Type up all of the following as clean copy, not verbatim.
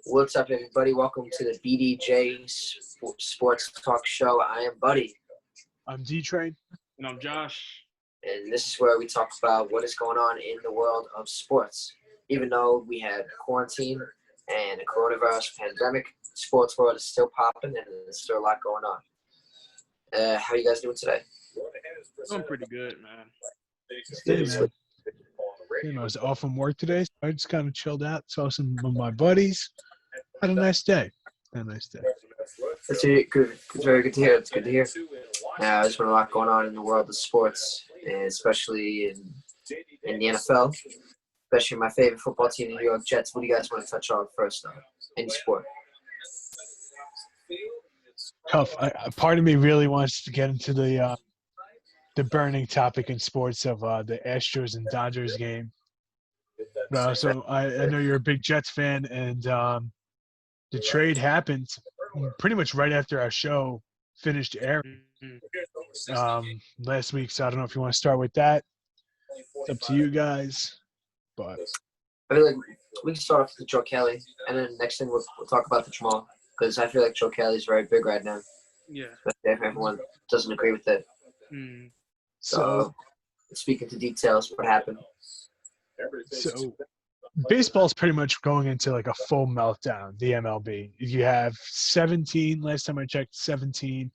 What's up, everybody? Welcome to the BDJ Sports Talk Show. I am Buddy. I'm D-Train. And I'm Josh. And this is where we talk about what is going on in the world of sports. Even though we had quarantine and a coronavirus pandemic, the sports world is still popping and there's still a lot going on. How are you guys doing today? I'm pretty good, man. I was off from work today, so I just kind of chilled out, saw some of my buddies. Had a nice day. That's good. It's very good to hear. It's good to hear. There's been a lot going on in the world of sports, and especially in the NFL, especially my favorite football team, the New York Jets. What do you guys want to touch on first, though? Any sport? Tough. Part of me really wants to get into the burning topic in sports of the Astros and Dodgers game. So I know you're a big Jets fan, and the trade happened pretty much right after our show finished airing last week. So I don't know if you want to start with that. It's up to you guys. But I feel like we can start off with Joe Kelly, and then next thing we'll talk about the Jamal, because I feel like Joe Kelly is very big right now. Yeah. If everyone doesn't agree with it. So speaking to details, what happened? So baseball's pretty much going into like a full meltdown, the MLB. You have 17, last time I checked, 17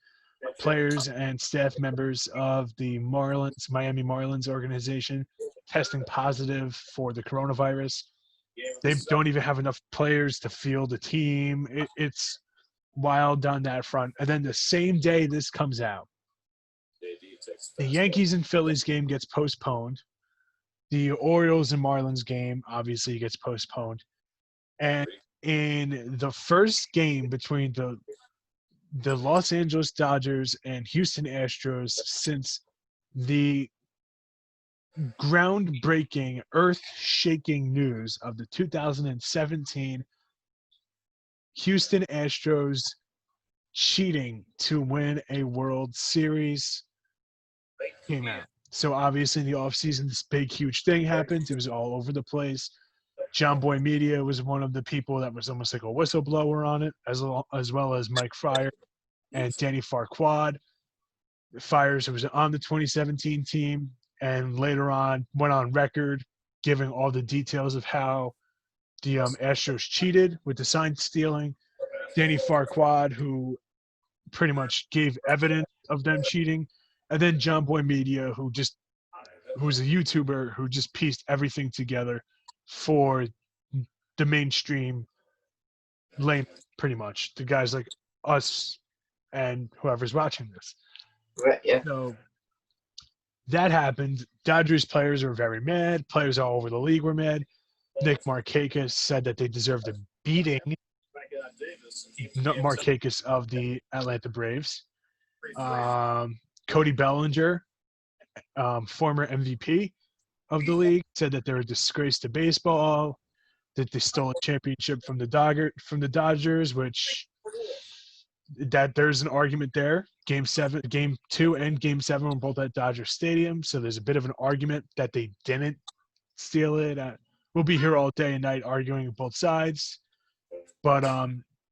players and staff members of the Miami Marlins organization testing positive for the coronavirus. They don't even have enough players to field a team. It's wild on that front. And then the same day this comes out, the Yankees and Phillies game gets postponed. The Orioles and Marlins game obviously gets postponed. And in the first game between the Los Angeles Dodgers and Houston Astros since the groundbreaking, earth-shaking news of the 2017 Houston Astros cheating to win a World Series came out. So obviously in the offseason, this big, huge thing happened. It was all over the place. John Boy Media was one of the people that was almost like a whistleblower on it, as well as Mike Fryer and Danny Farquaad. Fires was on the 2017 team and later on went on record giving all the details of how the Astros cheated with the sign stealing. Danny Farquaad, who pretty much gave evidence of them cheating. And then John Boy Media, who's a YouTuber who just pieced everything together for the mainstream lame, pretty much. The guys like us and whoever's watching this. Right, yeah. So that happened. Dodgers players were very mad. Players all over the league were mad. Nick Markakis said that they deserved a beating. Markakis of the Atlanta Braves. Cody Bellinger, former MVP of the league, said that they're a disgrace to baseball, that they stole a championship from the Dodgers, which that there's an argument there. Game 2 and Game 7 were both at Dodger Stadium, so there's a bit of an argument that they didn't steal it. We'll be here all day and night arguing both sides, but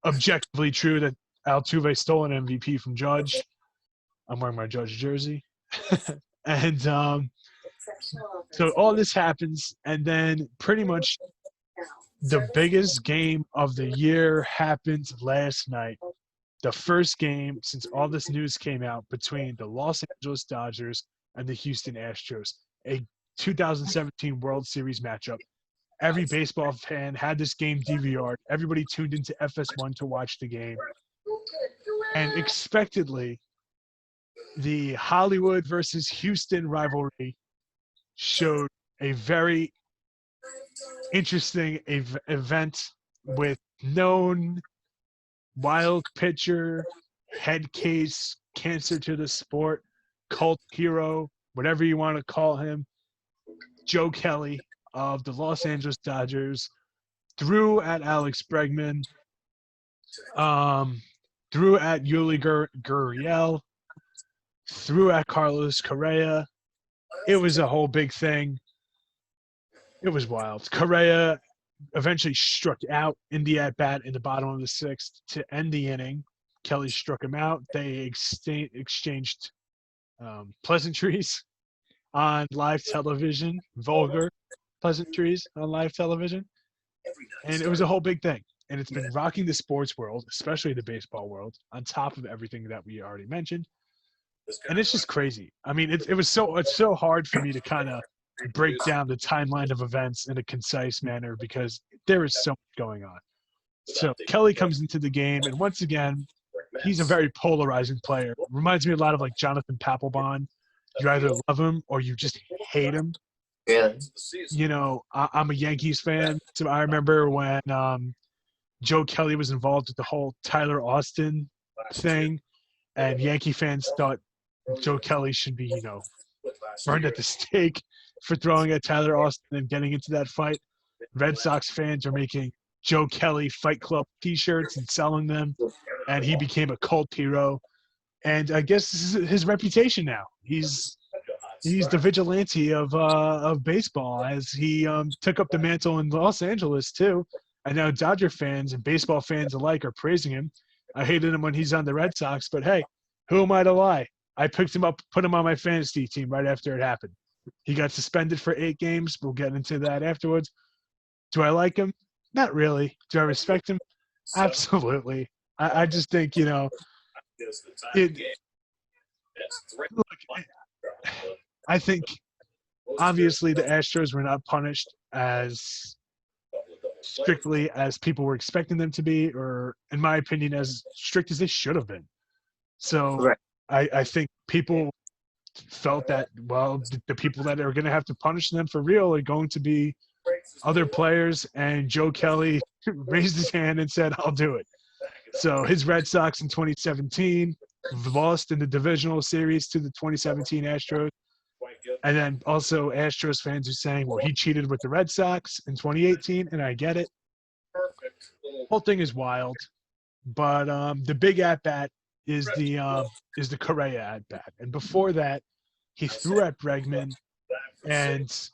objectively true that Altuve stole an MVP from Judge. I'm wearing my Judge jersey. And so all this happens, and then pretty much the biggest game of the year happened last night. The first game since all this news came out between the Los Angeles Dodgers and the Houston Astros, a 2017 World Series matchup. Every baseball fan had this game DVR'd. Everybody tuned into FS1 to watch the game. And expectedly, the Hollywood versus Houston rivalry showed a very interesting event with known wild pitcher, head case, cancer to the sport, cult hero, whatever you want to call him, Joe Kelly of the Los Angeles Dodgers, threw at Alex Bregman, threw at Yuli Gurriel, threw at Carlos Correa. It was a whole big thing. It was wild. Correa eventually struck out in the at-bat in the bottom of the sixth to end the inning. Kelly struck him out. They exchanged pleasantries on live television, vulgar pleasantries on live television. And it was a whole big thing. And it's been rocking the sports world, especially the baseball world, on top of everything that we already mentioned. And it's just crazy. I mean, it's so hard for me to kind of break down the timeline of events in a concise manner because there is so much going on. So Kelly comes into the game, and once again, he's a very polarizing player. Reminds me a lot of like Jonathan Papelbon. You either love him or you just hate him. Yeah. You know, I'm a Yankees fan, so I remember when Joe Kelly was involved with the whole Tyler Austin thing, and Yankee fans thought Joe Kelly should be, you know, burned at the stake for throwing at Tyler Austin and getting into that fight. Red Sox fans are making Joe Kelly Fight Club T-shirts and selling them, and he became a cult hero. And I guess this is his reputation now. He's the vigilante of baseball, as he took up the mantle in Los Angeles too. And now Dodger fans and baseball fans alike are praising him. I hated him when he's on the Red Sox, but hey, who am I to lie? I picked him up, put him on my fantasy team right after it happened. He got suspended for 8 games. We'll get into that afterwards. Do I like him? Not really. Do I respect him? Absolutely. I just think, you know, I think obviously the Astros were not punished as strictly as people were expecting them to be, or in my opinion, as strict as they should have been. So Right. I think people felt that, well, the people that are going to have to punish them for real are going to be other players, and Joe Kelly raised his hand and said, I'll do it. So his Red Sox in 2017 lost in the divisional series to the 2017 Astros. And then also Astros fans are saying, well, he cheated with the Red Sox in 2018, and I get it. Whole thing is wild. But the big at-bat is the Correa at-bat. And before that, he threw at Bregman, and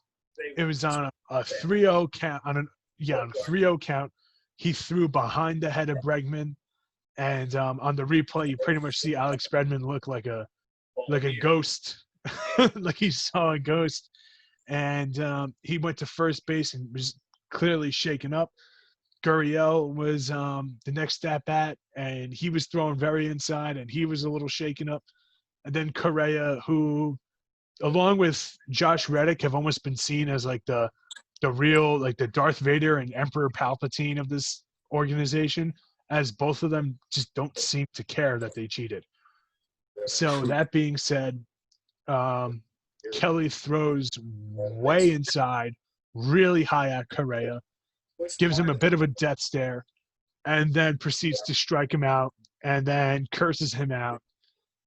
it was on a 3-0 count. On a 3-0 count, he threw behind the head of Bregman. And on the replay, you pretty much see Alex Bregman look like a ghost, like he saw a ghost. And he went to first base and was clearly shaken up. Gurriel was the next at bat, and he was thrown very inside, and he was a little shaken up. And then Correa, who, along with Josh Reddick, have almost been seen as like the real, like the Darth Vader and Emperor Palpatine of this organization, as both of them just don't seem to care that they cheated. So that being said, Kelly throws way inside, really high at Correa, gives him a bit of a death stare, and then proceeds to strike him out, and then curses him out.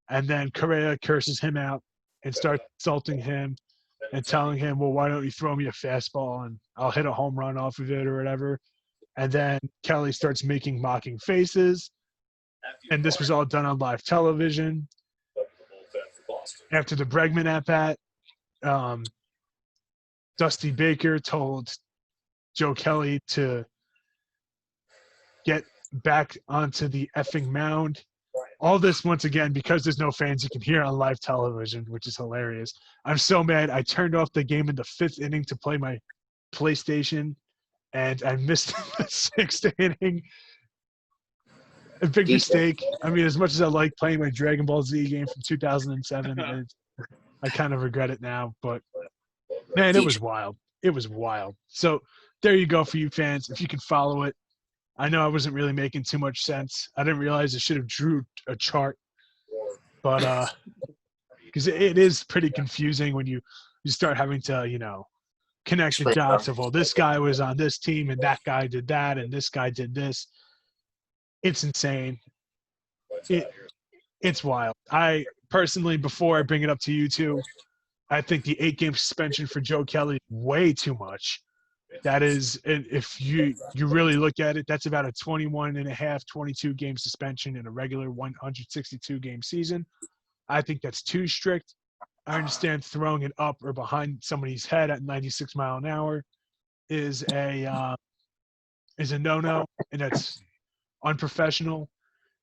And then Correa curses him out and starts insulting him and telling him, well, why don't you throw me a fastball and I'll hit a home run off of it or whatever. And then Kelly starts making mocking faces. And this was all done on live television. After the Bregman at-bat, Dusty Baker told Joe Kelly to get back onto the effing mound. All this, once again, because there's no fans, you can hear on live television, which is hilarious. I'm so mad. I turned off the game in the 5th inning to play my PlayStation, and I missed the 6th inning. A big mistake. I mean, as much as I like playing my Dragon Ball Z game from 2007, and I kind of regret it now. But, man, it was wild. It was wild. So there you go for you fans. If you can follow it. I know I wasn't really making too much sense. I didn't realize I should have drew a chart. But because it is pretty confusing when you start having to, you know, connect the dots of, well, this guy was on this team and that guy did that and this guy did this. It's insane. It's wild. I personally, before I bring it up to you two, I think the 8-game suspension for Joe Kelly, way too much. That is, if you really look at it, that's about a 22-game suspension in a regular 162-game season. I think that's too strict. I understand throwing it up or behind somebody's head at 96 mile an hour is a is a no-no, and that's unprofessional.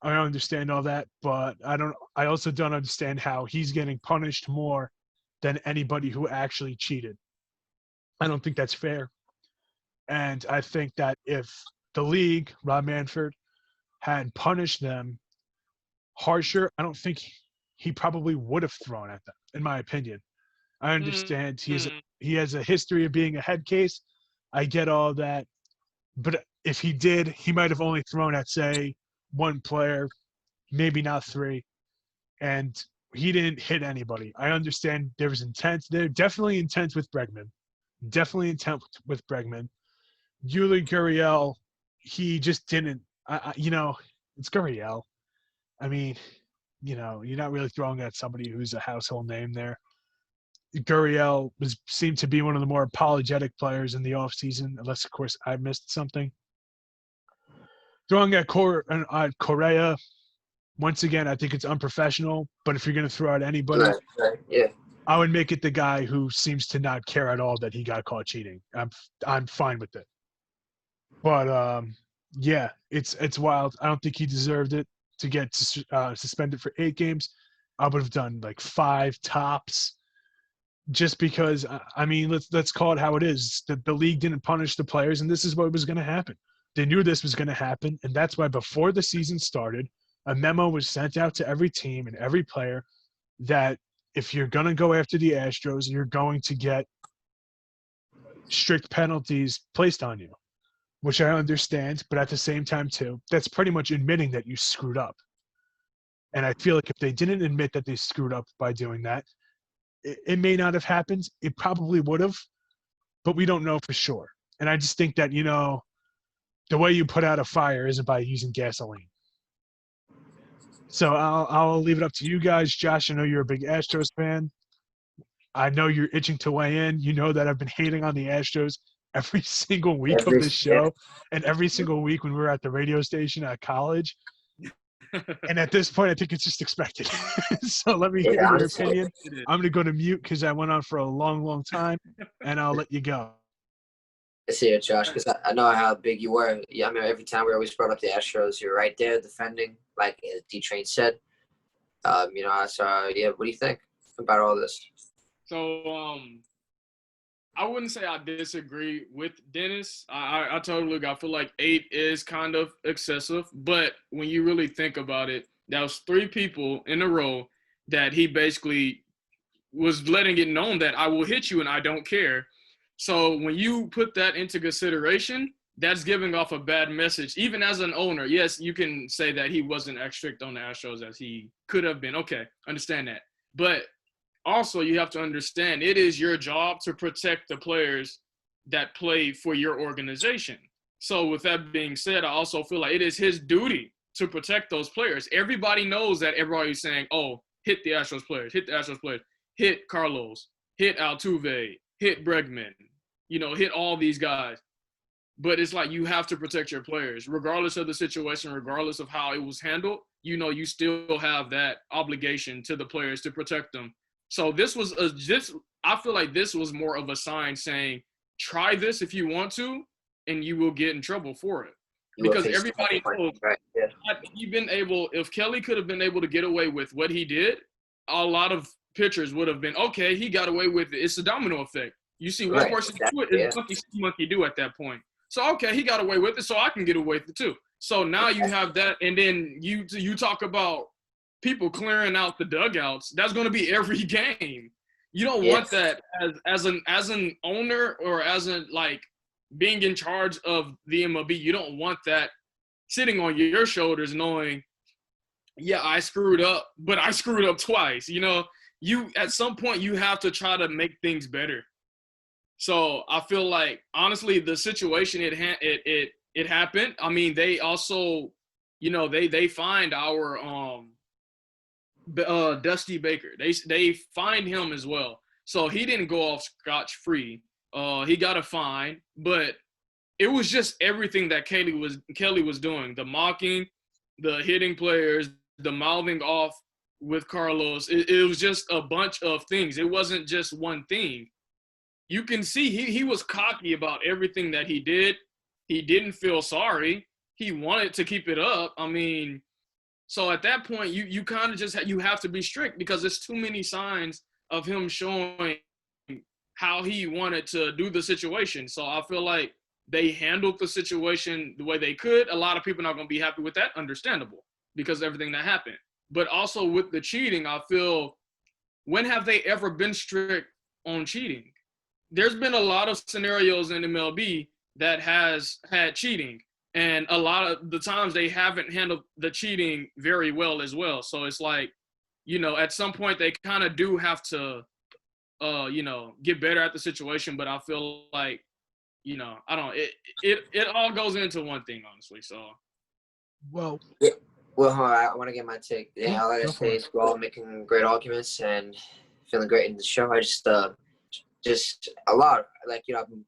I understand all that, but I also don't understand how he's getting punished more than anybody who actually cheated. I don't think that's fair. And I think that if the league, Rob Manfred, had punished them harsher, I don't think he probably would have thrown at them, in my opinion. I understand he has a history of being a head case. I get all that. But if he did, he might have only thrown at, say, one player, maybe not three. And he didn't hit anybody. I understand there was intent there. Definitely intent with Bregman. Yuli Gurriel, he just didn't. It's Gurriel. I mean, you're not really throwing at somebody who's a household name there. Gurriel seemed to be one of the more apologetic players in the offseason, unless, of course, I missed something. Throwing at Correa, once again, I think it's unprofessional. But if you're going to throw at anybody, yeah, I would make it the guy who seems to not care at all that he got caught cheating. I'm fine with it. But yeah, it's wild. I don't think he deserved it to get suspended for 8 games. I would have done like 5 tops. Just because, I mean, let's call it how it is. The league didn't punish the players, and this is what was going to happen. They knew this was going to happen, and that's why before the season started, a memo was sent out to every team and every player that if you're going to go after the Astros, you're going to get strict penalties placed on you, which I understand, but at the same time, too, that's pretty much admitting that you screwed up. And I feel like if they didn't admit that they screwed up by doing that, it may not have happened. It probably would have, but we don't know for sure. And I just think that, the way you put out a fire isn't by using gasoline. So I'll leave it up to you guys. Josh, I know you're a big Astros fan. I know you're itching to weigh in. You know that I've been hating on the Astros every single week of this show and every single week when we were at the radio station at college. And at this point, I think it's just expected. So let me hear your opinion. I'm going to go to mute because I went on for a long, long time, and I'll let you go. I see it, Josh, because I know how big you were. Yeah, I mean, every time we always brought up the Astros, you're right there defending, like D-Train said. So, yeah, what do you think about all this? So, I wouldn't say I disagree with Dennis. I totally agree. I feel like 8 is kind of excessive, but when you really think about it, that was 3 people in a row that he basically was letting it known that I will hit you and I don't care. So when you put that into consideration, that's giving off a bad message. Even as an owner, yes, you can say that he wasn't as strict on the Astros as he could have been. Okay, understand that. But also, you have to understand it is your job to protect the players that play for your organization. So with that being said, I also feel like it is his duty to protect those players. Everybody knows that everybody's saying, oh, hit the Astros players, hit Carlos, hit Altuve, hit Bregman, hit all these guys. But it's like you have to protect your players. Regardless of the situation, regardless of how it was handled, you still have that obligation to the players to protect them. So this was I feel like this was more of a sign saying, try this if you want to, and you will get in trouble for it. Because everybody knows if Kelly could have been able to get away with what he did, a lot of pitchers would have been, okay, he got away with it. It's a domino effect. You see one person do it, it's monkey see, monkey do at that point. So, okay, he got away with it, so I can get away with it too. So now you have that, and then you talk about people clearing out the dugouts. That's going to be every game. You don't want that as an owner or as being in charge of the MLB. You don't want that sitting on your shoulders, knowing, yeah, I screwed up, but I screwed up twice. You at some point you have to try to make things better. So I feel like honestly, the situation it happened. I mean, they also, they fined our Dusty Baker. They fined him as well. So he didn't go off scotch-free. He got a fine, but it was just everything that Kelly was doing. The mocking, the hitting players, the mouthing off with Carlos. It was just a bunch of things. It wasn't just one thing. You can see he was cocky about everything that he did. He didn't feel sorry. He wanted to keep it up. I mean, so at that point, you kind of just you have to be strict because there's too many signs of him showing how he wanted to do the situation. So I feel like they handled the situation the way they could. A lot of people are not going to be happy with that. Understandable, because of everything that happened. But also with the cheating, I feel, when have they ever been strict on cheating? There's been a lot of scenarios in MLB that has had cheating, and a lot of the times they haven't handled the cheating very well as well. So it's like, at some point they kind of do have to, get better at the situation. But I feel like, I don't. It all goes into one thing, honestly. So. Well, Well, I want to get my take. Yeah, all I gotta say is we're all making great arguments and feeling great in the show. I just a lot. Like, I've been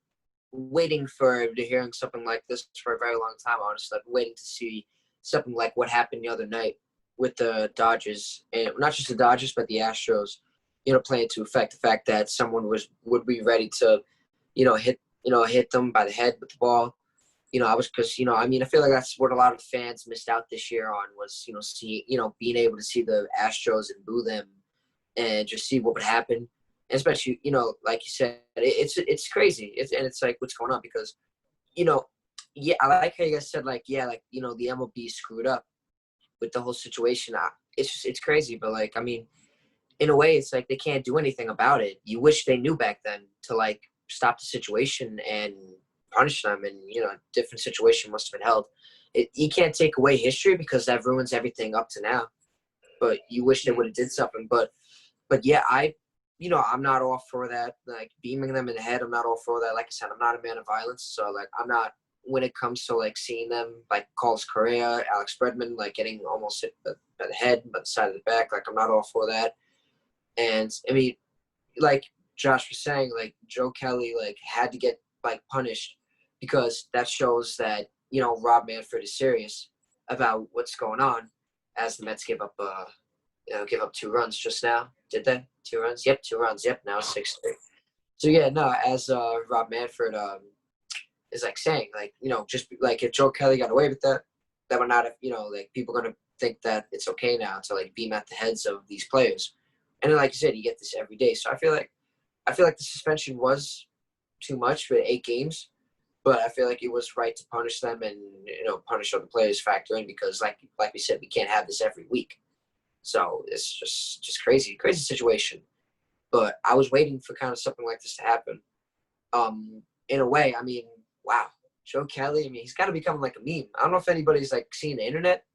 waiting to hearing something like this for a very long time. Honestly, I've been waiting to see something like what happened the other night with the Dodgers, and not just the Dodgers, but the Astros. Playing to affect the fact that someone would be ready to, hit them by the head with the ball. I feel like that's what a lot of fans missed out this year on was, being able to see the Astros and boo them and just see what would happen. And especially, like you said, it's crazy. It's like, what's going on? Because, yeah, I like how you guys said, the MLB screwed up with the whole situation. It's crazy. But, in a way, it's like they can't do anything about it. You wish they knew back then to, stop the situation and punish them, and different situation must have been held. You can't take away history because that ruins everything up to now, but you wish they would have did something. But yeah, I'm not all for that, beaming them in the head. I'm not all for that. Like I said, I'm not a man of violence, so I'm not, when it comes to seeing them, Carlos Correa, Alex Bregman, getting almost hit by the head, by the side of the back, I'm not all for that. And I mean, like Josh was saying, Joe Kelly had to get punished, because that shows that, Rob Manfred is serious about what's going on, as the Mets give up 2 runs just now. Did they? 2 runs? Yep, 2 runs. Yep, now 6-3. So, yeah, no, as Rob Manfred is saying, just if Joe Kelly got away with that would not have, people are going to think that it's okay now to beam at the heads of these players. And then, like you said, you get this every day. So I feel like the suspension was too much for 8 games. But I feel like it was right to punish them and, punish other players factor in, because like we said, we can't have this every week. So it's just crazy situation. But I was waiting for kind of something like this to happen. In a way, I mean, wow, Joe Kelly, he's got to become a meme. I don't know if anybody's seen the internet,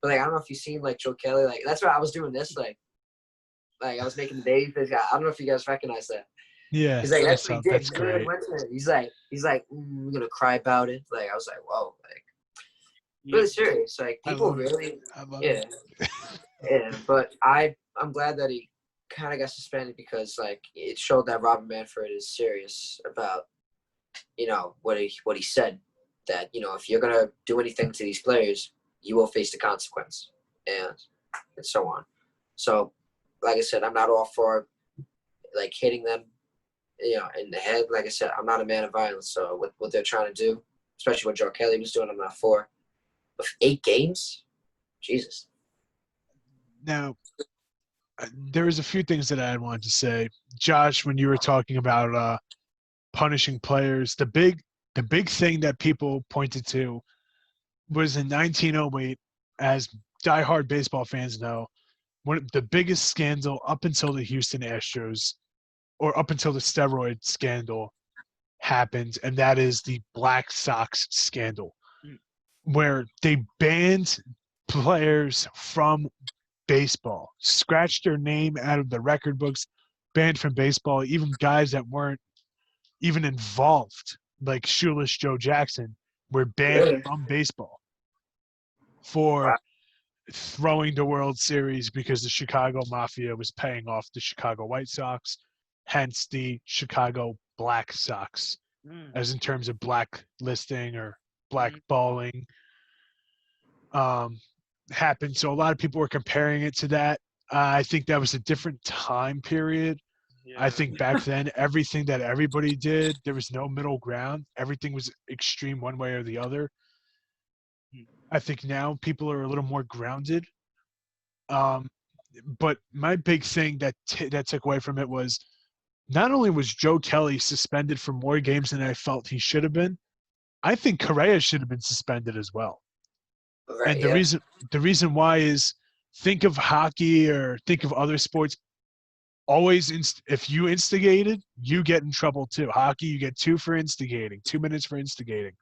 but I don't know if you've seen Joe Kelly. That's why I was doing this. I was making the days. I don't know if you guys recognize that. yeah, He's that's what he did. that's great. He's like, I'm gonna cry about it. I was like, whoa, really serious. People really, yeah, yeah. But I'm glad that he kind of got suspended, because it showed that Robert Manfred is serious about, what he said, that if you're gonna do anything to these players, you will face the consequence, and so on. So, like I said, I'm not all for hitting them, in the head. Like I said, I'm not a man of violence. So what they're trying to do, especially what Joe Kelly was doing, I'm not for. But 8 games? Jesus. Now, there was a few things that I wanted to say. Josh, when you were talking about punishing players, the big thing that people pointed to was in 1908, as diehard baseball fans know, one of the biggest scandal up until the Houston Astros, or up until the steroid scandal happened, and that is the Black Sox scandal, where they banned players from baseball, scratched their name out of the record books, banned from baseball, even guys that weren't even involved, like Shoeless Joe Jackson, were banned from baseball for throwing the World Series because the Chicago Mafia was paying off the Chicago White Sox, hence the Chicago Black Sox, as in terms of blacklisting or blackballing happened. So a lot of people were comparing it to that. I think that was a different time period I think back then, everything that everybody did, there was no middle ground. Everything was extreme one way or the other. I think now people are a little more grounded. But my big thing that took away from it was not only was Joe Kelly suspended for more games than I felt he should have been, I think Correa should have been suspended as well. Right, And the reason why is, think of hockey or think of other sports. Always, if you instigated, you get in trouble too. Hockey, you get 2 for instigating, 2 minutes for instigating.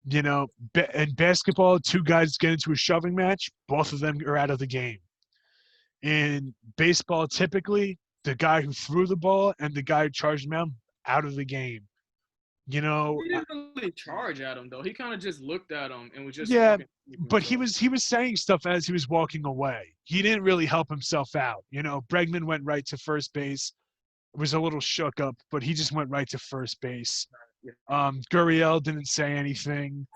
You know, in basketball, 2 guys get into a shoving match, both of them are out of the game. In baseball, typically, the guy who threw the ball and the guy who charged him out of the game. You know, He didn't really charge at him though. He kind of just looked at him and was just yeah, walking. but he was saying stuff as he was walking away. He didn't really help himself out. You know, Bregman went right to first base. Was a little shook up, but he just went right to first base. Gurriel didn't say anything.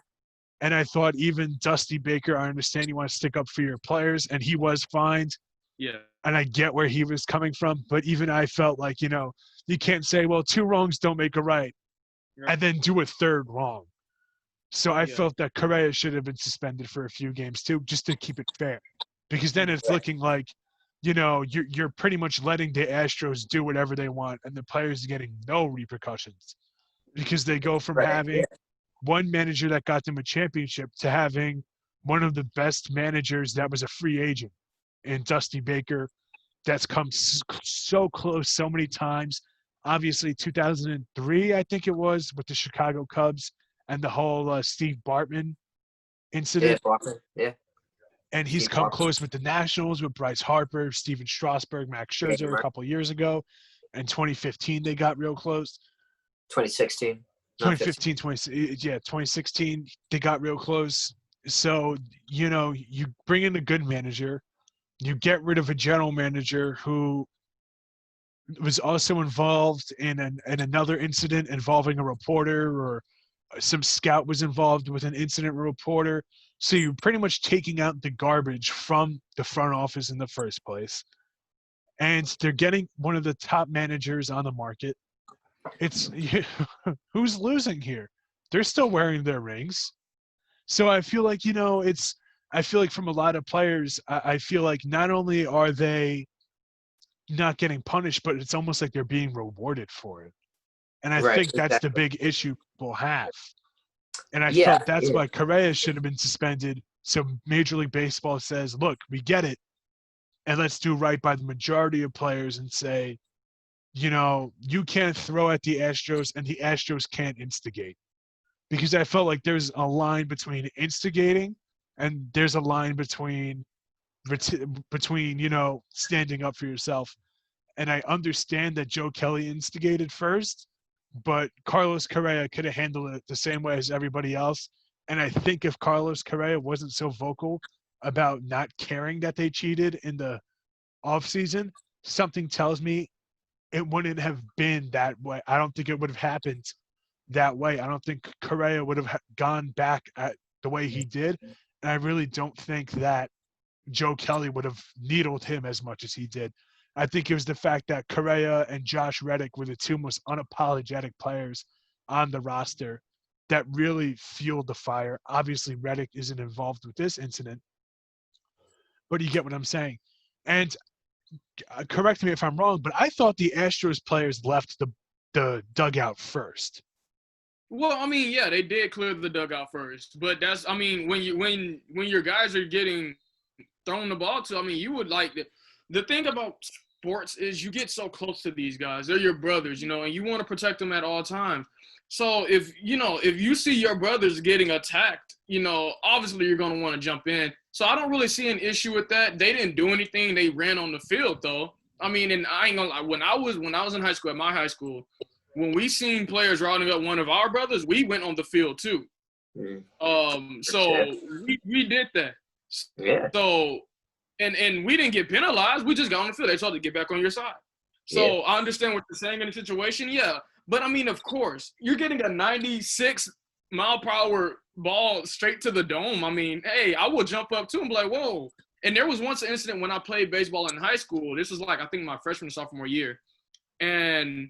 And I thought even Dusty Baker, I understand you want to stick up for your players, and he was fined. Yeah. And I get where he was coming from, but even I felt like, you know, you can't say, well, 2 wrongs don't make a right, and then do a 3rd wrong. So I felt that Correa should have been suspended for a few games too, just to keep it fair. Because then it's looking like, you know, you're pretty much letting the Astros do whatever they want, and the players are getting no repercussions. Because they go from having one manager that got them a championship to having one of the best managers that was a free agent in Dusty Baker, that's come so close so many times. Obviously, 2003, I think it was, with the Chicago Cubs and the whole Steve Bartman incident. Yeah. And he's come close with the Nationals, with Bryce Harper, Steven Strasburg, Max Scherzer a couple of years ago. In 2015, they got real close. 2016. 2016, they got real close. So, you know, you bring in a good manager. You get rid of a general manager who was also involved in another incident involving a reporter, or some scout was involved with an incident reporter. So you're pretty much taking out the garbage from the front office in the first place. And they're getting one of the top managers on the market. It's who's losing here? They're still wearing their rings. So I feel like, you know, I feel like from a lot of players, I feel like not only are they not getting punished, but it's almost like they're being rewarded for it. And I think that's the big issue people have. And I felt that's why Correa should have been suspended. So Major League Baseball says, look, we get it. And let's do right by the majority of players and say, you know, you can't throw at the Astros and the Astros can't instigate. Because I felt like there's a line between instigating and there's a line between, you know, standing up for yourself. And I understand that Joe Kelly instigated first, but Carlos Correa could have handled it the same way as everybody else. And I think if Carlos Correa wasn't so vocal about not caring that they cheated in the offseason, something tells me it wouldn't have been that way. I don't think it would have happened that way. I don't think Correa would have gone back at the way he did. And I really don't think that Joe Kelly would have needled him as much as he did. I think it was the fact that Correa and Josh Reddick were the 2 most unapologetic players on the roster that really fueled the fire. Obviously, Reddick isn't involved with this incident, but you get what I'm saying. And correct me if I'm wrong, but I thought the Astros players left the dugout first. Well, I mean, yeah, they did clear the dugout first, but that's, I mean, when your guys are getting thrown the ball to, I mean, you would like the thing about sports is you get so close to these guys. They're your brothers, you know, and you want to protect them at all times. So if you see your brothers getting attacked, you know, obviously you're going to want to jump in. So I don't really see an issue with that. They didn't do anything. They ran on the field though. I mean, and I ain't gonna lie, when I was in high school, at my high school, when we seen players routing up one of our brothers, we went on the field too. So we did that. Yeah. So and we didn't get penalized. We just got on the field. They told to get back on your side. So I understand what you're saying in the situation. Yeah. But I mean, of course, you're getting a 96 mile per hour ball straight to the dome. I mean, hey, I will jump up too and be like, whoa. And there was once an incident when I played baseball in high school. This was like, I think my freshman and sophomore year. And,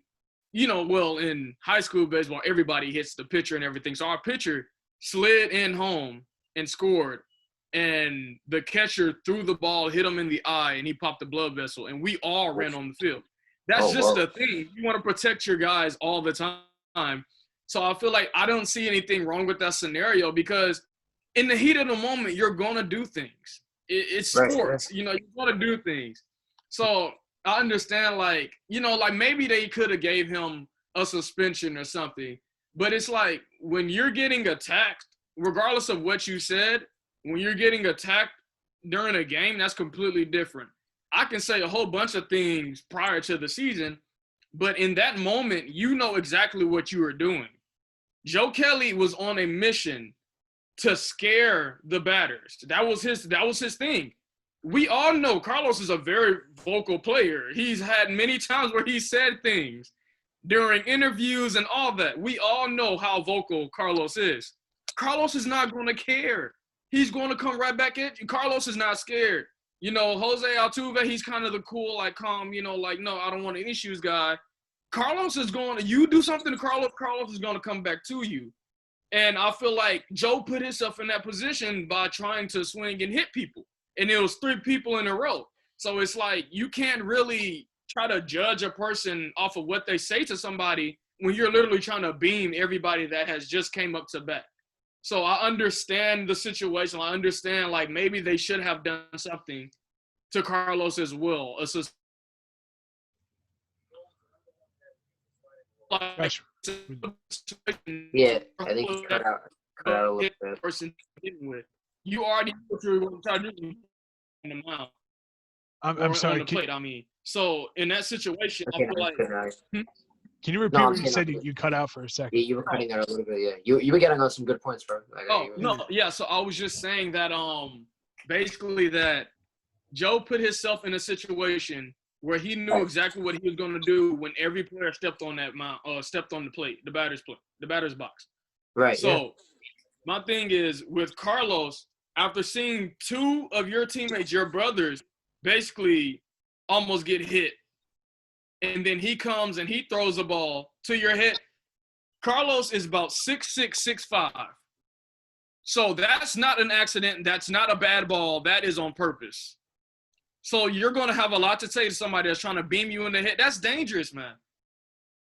well, in high school baseball, everybody hits the pitcher and everything. So our pitcher slid in home and scored. And the catcher threw the ball, hit him in the eye, and he popped the blood vessel. And we all ran on the field. That's just the thing. You want to protect your guys all the time. So I feel like I don't see anything wrong with that scenario because in the heat of the moment, you're going to do things. It's sports. You're going to do things. So I understand, like maybe they could have gave him a suspension or something. But it's like when you're getting attacked, regardless of what you said, when you're getting attacked during a game, that's completely different. I can say a whole bunch of things prior to the season, but in that moment, you know exactly what you were doing. Joe Kelly was on a mission to scare the batters. That was his thing. We all know Carlos is a very vocal player. He's had many times where he said things during interviews and all that. We all know how vocal Carlos is. Carlos is not going to care. He's going to come right back at you. Carlos is not scared. Jose Altuve, he's kind of the cool, like calm, no, I don't want any issues guy. Carlos is you do something to Carlos is going to come back to you. And I feel like Joe put himself in that position by trying to swing and hit people. And it was 3 people in a row. So it's like you can't really try to judge a person off of what they say to somebody when you're literally trying to beam everybody that has just came up to bat. So I understand the situation. I understand, like, maybe they should have done something to Carlos as well. Yeah, I think he cut out a little bit. Person with. You already know what you're going to try to do in the mound. I'm sorry. On the plate, I mean. So in that situation, I feel like. Can you repeat what you said? You cut out for a second. Yeah, you were cutting out a little bit. Yeah, you were getting on some good points, bro. So I was just saying that basically that Joe put himself in a situation where he knew exactly what he was going to do when every player stepped on that stepped on the plate, the batter's box. Right. So my thing is with Carlos, after seeing 2 of your teammates, your brothers, basically almost get hit. And then he comes and he throws the ball to your head. Carlos is about 6'6", 6'5". So that's not an accident. That's not a bad ball. That is on purpose. So you're going to have a lot to say to somebody that's trying to beam you in the head. That's dangerous, man.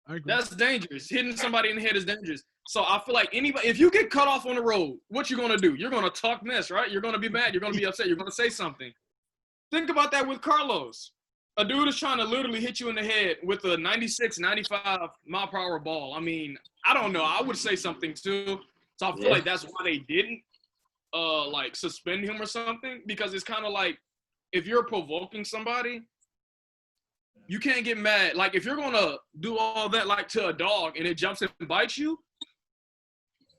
I agree. That's dangerous. Hitting somebody in the head is dangerous. So I feel like anybody, if you get cut off on the road, what you going to do? You're going to talk mess, right? You're going to be mad. You're going to be upset. You're going to say something. Think about that with Carlos. A dude is trying to literally hit you in the head with a 96, 95 mile per hour ball. I mean, I don't know. I would say something too. So I feel like that's why they didn't suspend him or something, because it's kind of like if you're provoking somebody, you can't get mad. Like if you're going to do all that like to a dog and it jumps and bites you,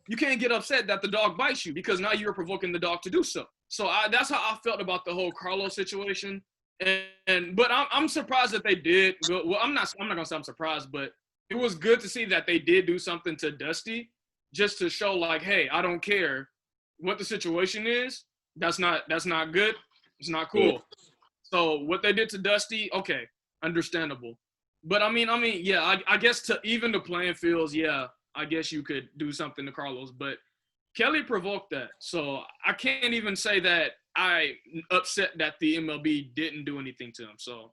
you can't get upset that the dog bites you because now you're provoking the dog to do so. So that's how I felt about the whole Carlos situation. But I'm surprised that they did. Well, I'm not gonna say I'm surprised, but it was good to see that they did do something to Dusty, just to show like, hey, I don't care what the situation is. That's not good. It's not cool. Yeah. So what they did to Dusty, okay, understandable. But I mean, yeah, I guess to even the playing fields, yeah, I guess you could do something to Carlos, but Kelly provoked that, so I can't even say that I upset that the MLB didn't do anything to him. So,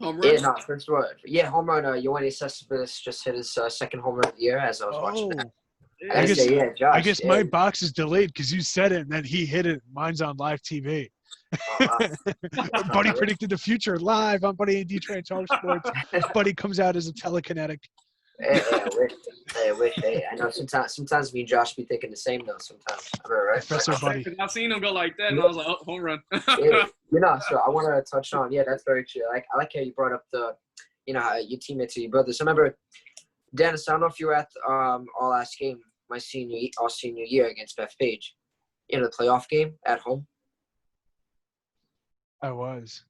home run. Yeah, no, first of all, home run. Yoenis Cespedes just hit his second home run of the year as I was watching that. I guess my box is delayed because you said it and then he hit it. Mine's on live TV. Buddy predicted the future live on Buddy and D-Train Talk Sports. Buddy comes out as a telekinetic. I wish. I know sometimes me and Josh be thinking the same though. Sometimes, right? Professor Buddy. I've seen him go like that, and I was like, "Oh, home run." So I want to touch on. Yeah, that's very true. I like how you brought up the, how your teammates and your brothers. I remember, Dennis. I don't know if you were at our last game, our senior year against Bethpage, the playoff game at home. I was.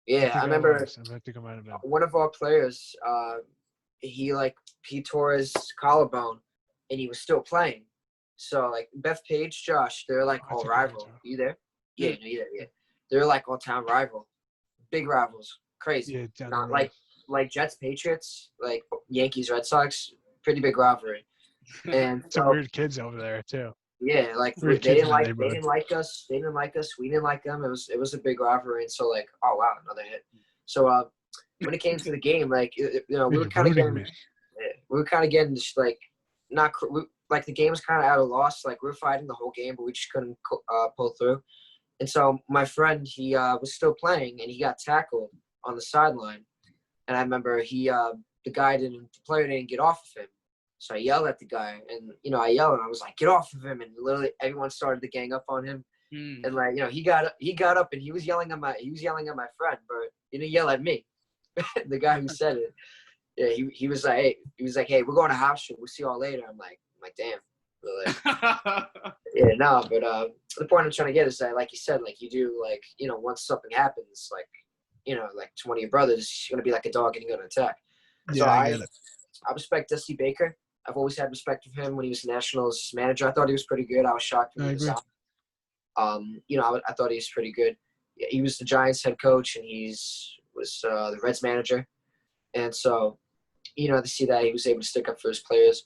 Yeah, I remember. I think I might have been. One of our players. He tore his collarbone and he was still playing. So Bethpage, Josh, they're all rival. You there? Yeah. They're all town rival. Big rivals. Crazy. Yeah, not like like Jets Patriots, like Yankees Red Sox, pretty big rivalry. And Some so weird kids over there too. yeah, like Weird they kids didn't in the like neighborhood. us. They didn't like us. We didn't like them. It was a big rivalry. And so like, oh wow, another hit. So when it came to the game, like we were You're kind of ruining getting me. we were kind of getting just like not like the game was kind of at a loss. Like we were fighting the whole game, but we just couldn't pull through. And so my friend, he was still playing, and he got tackled on the sideline. And I remember the player didn't get off of him. So I yelled at the guy, and I yelled, and I was like, "Get off of him!" And literally everyone started to gang up on him. And like he got up, and he was yelling at my friend, but he didn't yell at me. The guy who said it, yeah, he was like, "Hey, we're going to house show. We'll see y'all later." I'm like, damn. Really? Yeah, no, but the point I'm trying to get is that, like you said, like you do, like once something happens, like like to one of your brothers, you're gonna be like a dog and you're gonna attack. Yeah, So I get it. I respect Dusty Baker. I've always had respect for him when he was Nationals manager. I thought he was pretty good. I was shocked when he was out. I thought he was pretty good. He was the Giants head coach, and was the Reds manager. And so, to see that he was able to stick up for his players.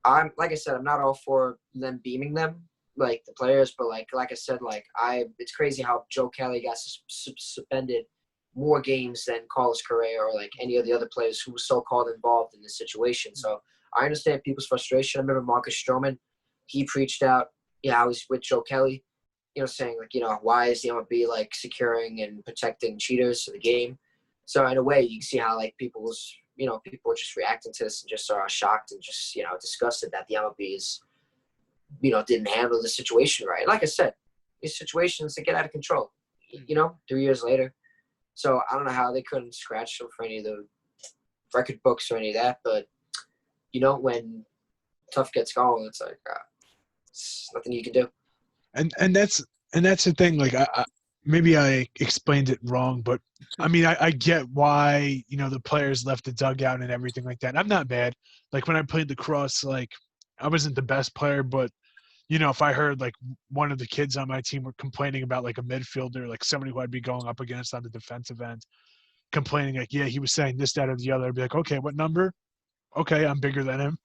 Like I said, I'm not all for them beaming them, like the players, but like I said, it's crazy how Joe Kelly got suspended more games than Carlos Correa or like any of the other players who were so-called involved in this situation. So I understand people's frustration. I remember Marcus Stroman, he preached out, I was with Joe Kelly, saying like, why is the MLB like securing and protecting cheaters to the game? So in a way, you can see how like people were just reacting to this and just are shocked and just, disgusted that the MLB is, didn't handle the situation right. Like I said, these situations, they get out of control, 3 years later. So I don't know how they couldn't scratch them for any of the record books or any of that. But, when tough gets going, it's like, it's nothing you can do. And that's the thing. Like, maybe I explained it wrong, but I mean, I get why, the players left the dugout and everything like that. I'm not bad. Like when I played lacrosse, like I wasn't the best player, but if I heard like one of the kids on my team were complaining about like a midfielder, like somebody who I'd be going up against on the defensive end, complaining like, yeah, he was saying this, that, or the other. I'd be like, okay, what number? Okay, I'm bigger than him.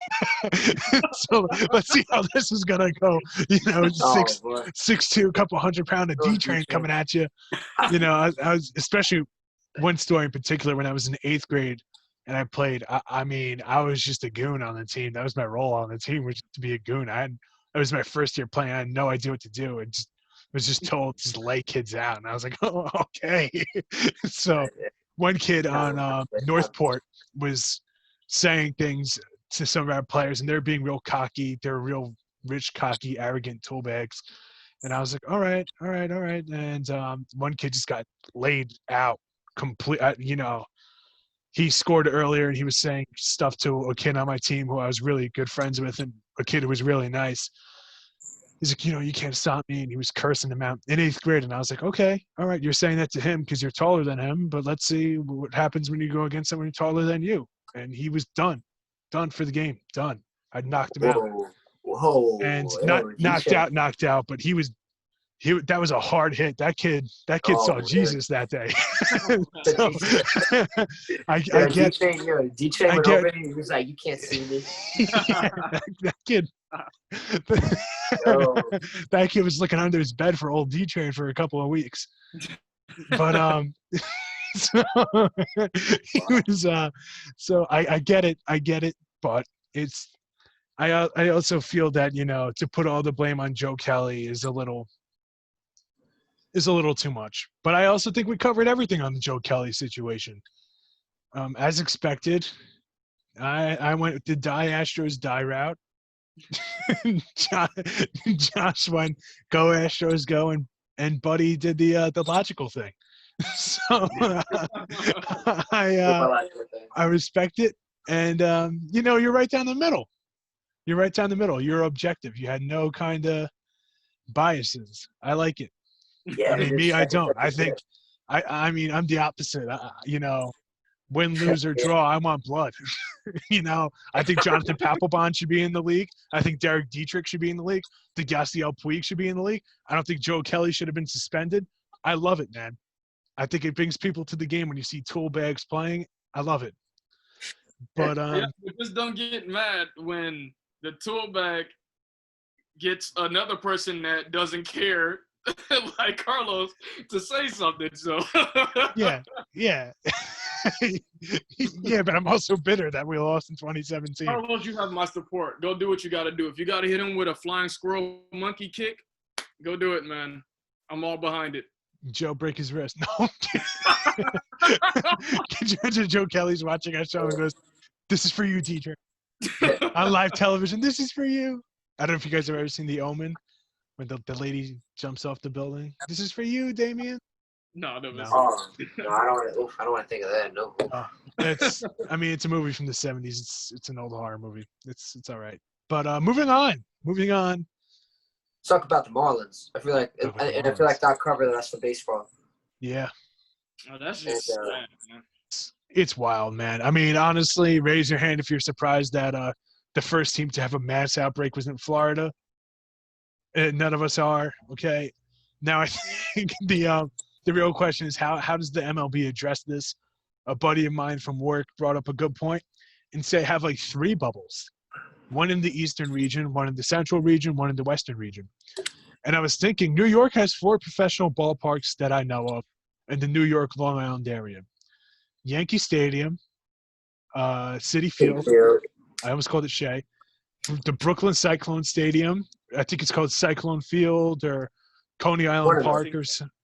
So let's see how this is gonna go. 6'2", a couple 100-pound of D-train coming at you. I was, especially one story in particular when I was in 8th grade and I played. I mean, I was just a goon on the team. That was my role on the team, was to be a goon. It was my first year playing. I had no idea what to do. I was just told to lay kids out, and I was like, oh, okay. So one kid on Northport was saying things to some of our players, and they're being real cocky. They're real rich, cocky, arrogant tool bags. And I was like, all right. And one kid just got laid out complete. He scored earlier, and he was saying stuff to a kid on my team who I was really good friends with, and a kid who was really nice. He's like, you can't stop me. And he was cursing him out in 8th grade. And I was like, okay, all right, you're saying that to him because you're taller than him, but let's see what happens when you go against someone taller than you. And he was done for the game, done. I knocked him out. Whoa. And not knocked out, but that was a hard hit. That kid saw Jesus that day. So, I get. D-Chain went over and he was like, "You can't see me." Yeah, that kid. That kid was looking under his bed for old D-Train for a couple of weeks. But so he was. So I get it. But it's. I also feel that to put all the blame on Joe Kelly is a little too much. But I also think we covered everything on the Joe Kelly situation. As expected, I went with the Astros die route. Josh went go Astros go, and Buddy did the logical thing. So I respect it, and you're right down the middle. You're objective. You had no kind of biases. I like it. Yeah, I mean, I don't. I think, I mean, I'm the opposite. Win, lose, or draw, I want blood. I think Jonathan Papelbon should be in the league. I think Derek Dietrich should be in the league. I think Yasiel Puig should be in the league. I don't think Joe Kelly should have been suspended. I love it, man. I think it brings people to the game when you see tool bags playing. I love it. But but just don't get mad when the tool bag gets another person that doesn't care, like Carlos, to say something. So yeah. Yeah, but I'm also bitter that we lost in 2017. Carlos, you have my support. Go do what you got to do. If you got to hit him with a flying squirrel monkey kick, go do it, man. I'm all behind it. Joe break his wrist. No. Can you imagine Joe Kelly's watching our show and goes, "This is for you, teacher." On live television, this is for you. I don't know if you guys have ever seen The Omen, when the lady jumps off the building. This is for you, Damien. No. No, I don't want to think of that. No. It's a movie from the 70s. It's an old horror movie. It's all right. But moving on. Let's talk about the Marlins. I feel like, I feel like that cover that's for baseball. Yeah. Oh, that's just sad, man. It's wild, man. I mean, honestly, raise your hand if you're surprised that the first team to have a mass outbreak was in Florida. None of us are. Okay. Now I think the real question is how does the MLB address this? A buddy of mine from work brought up a good point and say have like 3 bubbles. One in the eastern region, one in the central region, one in the western region. And I was thinking New York has 4 professional ballparks that I know of in the New York, Long Island area. Yankee Stadium, Citi Field. I almost called it Shea. The Brooklyn Cyclone Stadium. I think it's called Cyclone Field or Coney Island Park or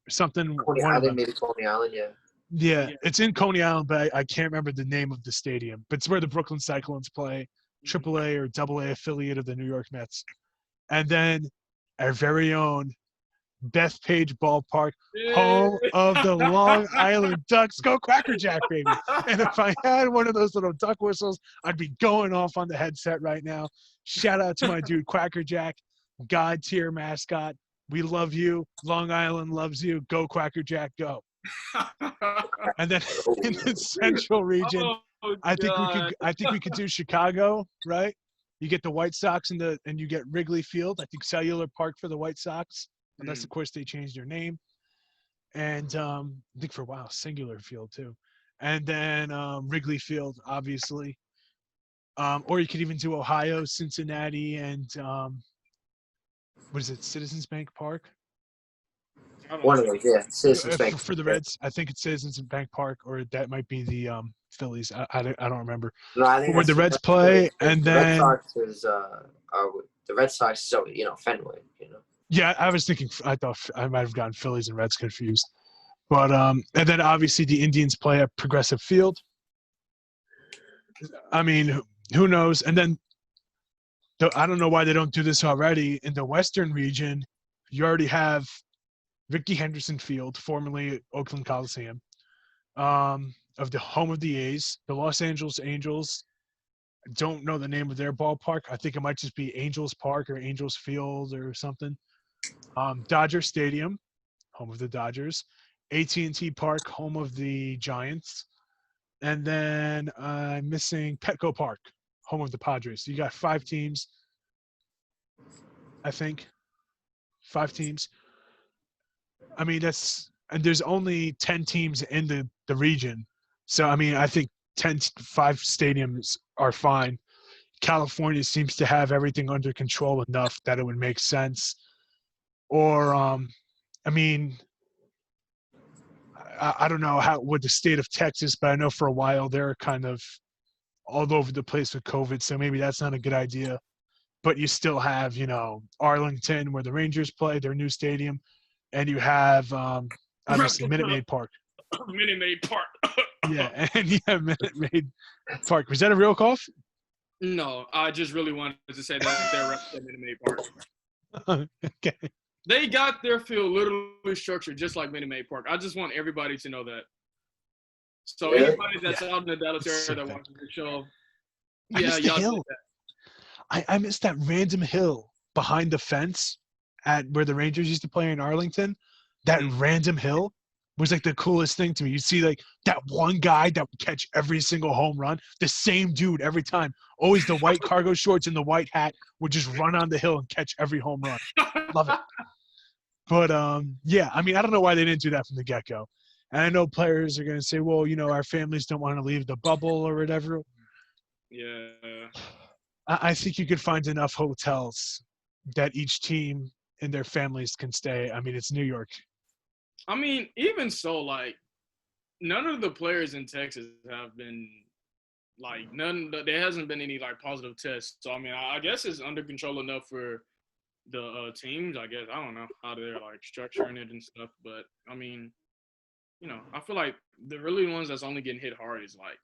something. Coney Island, maybe Coney Island, yeah. Yeah, it's in Coney Island, but I can't remember the name of the stadium. But it's where the Brooklyn Cyclones play, AAA or AA affiliate of the New York Mets. And then our very own Bethpage Ballpark, home of the Long Island Ducks. Go Cracker Jack, baby. And if I had one of those little duck whistles, I'd be going off on the headset right now. Shout out to my dude, Cracker Jack, God tier mascot. We love you. Long Island loves you. Go Cracker Jack, go. And then in the central region, I think we could do Chicago, right? You get the White Sox and you get Wrigley Field. I think Cellular Park for the White Sox, unless of course they changed their name. And I think for a while Singular Field too. And then Wrigley Field, obviously. Or you could even do Ohio, Cincinnati, and what is it, Citizens Bank Park? One of those, yeah. Citizens Bank. For the Reds, I think it's Citizens Bank Park, or that might be the Phillies. I don't remember. No, I think where the Reds play, and then the Red Sox is Fenway. Yeah, I was thinking. I thought I might have gotten Phillies and Reds confused. But and then obviously the Indians play at Progressive Field. I mean, who knows? And then I don't know why they don't do this already. In the Western region, you already have Rickey Henderson Field, formerly Oakland Coliseum, of the home of the A's, the Los Angeles Angels. I don't know the name of their ballpark. I think it might just be Angels Park or Angels Field or something. Dodger Stadium, home of the Dodgers. AT&T Park, home of the Giants. And then I'm missing Petco Park, home of the Padres. So you got 5 teams, I think. 5 teams. I mean, and there's only 10 teams in the region. So, I mean, I think 5 stadiums are fine. California seems to have everything under control enough that it would make sense. Or, I mean, I don't know what the state of Texas, but I know for a while they're kind of all over the place with COVID. So maybe that's not a good idea. But you still have, Arlington where the Rangers play, their new stadium. And you have obviously Minute Maid Park. Minute Maid Park. Yeah, and you have Minute Maid Park. Was that a real cough? No, I just really wanted to say that they're representing Minute Maid Park. Okay. They got their field literally structured just like Minute Maid Park. I just want everybody to know that. So anybody that's out in the Dallas area that watches the show, y'all. I missed that random hill behind the fence at where the Rangers used to play in Arlington. That random hill was like the coolest thing to me. You see like that one guy that would catch every single home run, the same dude every time, always the white cargo shorts and the white hat, would just run on the hill and catch every home run. Love it. But yeah, I mean, I don't know why they didn't do that from the get-go. And I know players are going to say, well, our families don't want to leave the bubble or whatever. Yeah. I think you could find enough hotels that each team and their families can stay. I mean, it's New York. I mean, even so, like, none of the players in Texas have been like there hasn't been any like positive tests. So I mean, I guess it's under control enough for the teams. I guess I don't know how they're like structuring it and stuff, but I mean, I feel like the really ones that's only getting hit hard is like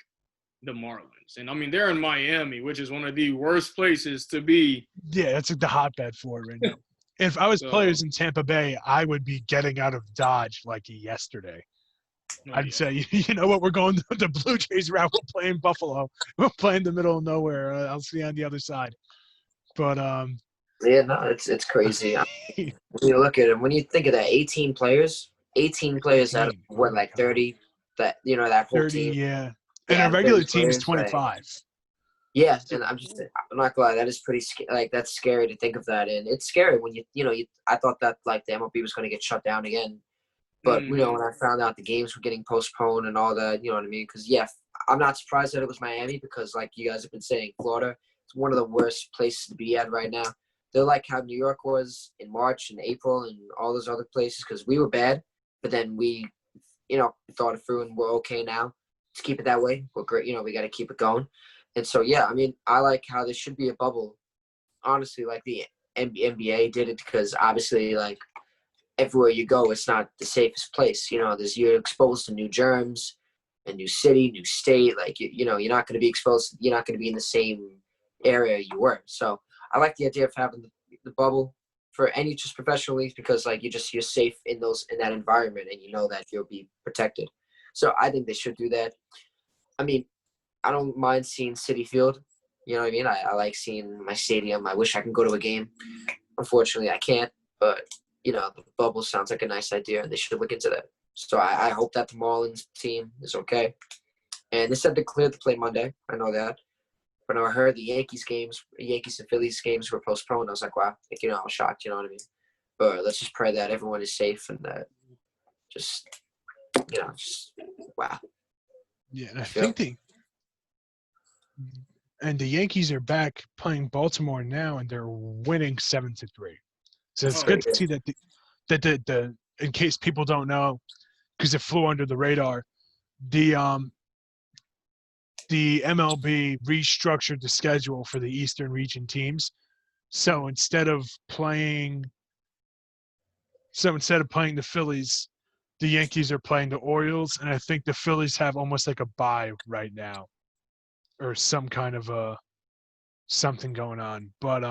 the Marlins, and I mean they're in Miami, which is one of the worst places to be. Yeah, that's like the hotbed for it right now. If I was So, players in Tampa Bay, I would be getting out of Dodge like yesterday. I'd say, you know what, we're going the Blue Jays route. We're playing Buffalo. We're playing the middle of nowhere. I'll see you on the other side. But Yeah, no, it's crazy. When you look at it, when you think of that, 18 players out of 18. what, like 30, that whole 30, team. yeah. And Yeah, a regular 30 team's players, 25. yeah, and I'm not gonna lie, that is pretty like that's scary to think of that, and it's scary when I thought that like the MLB was gonna get shut down again, but when I found out the games were getting postponed and all that, you know what I mean? Because yeah, I'm not surprised that it was Miami because like you guys have been saying, Florida, it's one of the worst places to be at right now. They're like how New York was in March and April and all those other places because we were bad, but then we, thought it through and we're okay now. Let's keep it that way. We're great. We got to keep it going. And so, yeah, I mean, I like how there should be a bubble. Honestly, like the NBA did it because obviously, like everywhere you go, it's not the safest place. You're exposed to new germs, a new city, new state. Like you're not going to be exposed. You're not going to be in the same area you were. So I like the idea of having the bubble for any just professional leagues because like you're safe in that environment and you know that you'll be protected. So I think they should do that. I mean, I don't mind seeing City Field. You know what I mean? I like seeing my stadium. I wish I could go to a game. Unfortunately, I can't. But, the bubble sounds like a nice idea, and they should look into that. So I hope that the Marlins team is okay. And they said they're cleared to play Monday. I know that. But when I heard the Yankees and Phillies games were postponed, I was like, wow. Like, I was shocked. You know what I mean? But let's just pray that everyone is safe and that just wow. Yeah, and I think and the Yankees are back playing Baltimore now, and they're winning 7-3. So it's good to see that the in case people don't know, because it flew under the radar, the MLB restructured the schedule for the Eastern region teams. So instead of playing the Phillies, the Yankees are playing the Orioles, and I think the Phillies have almost like a bye right now, or some kind of something going on. But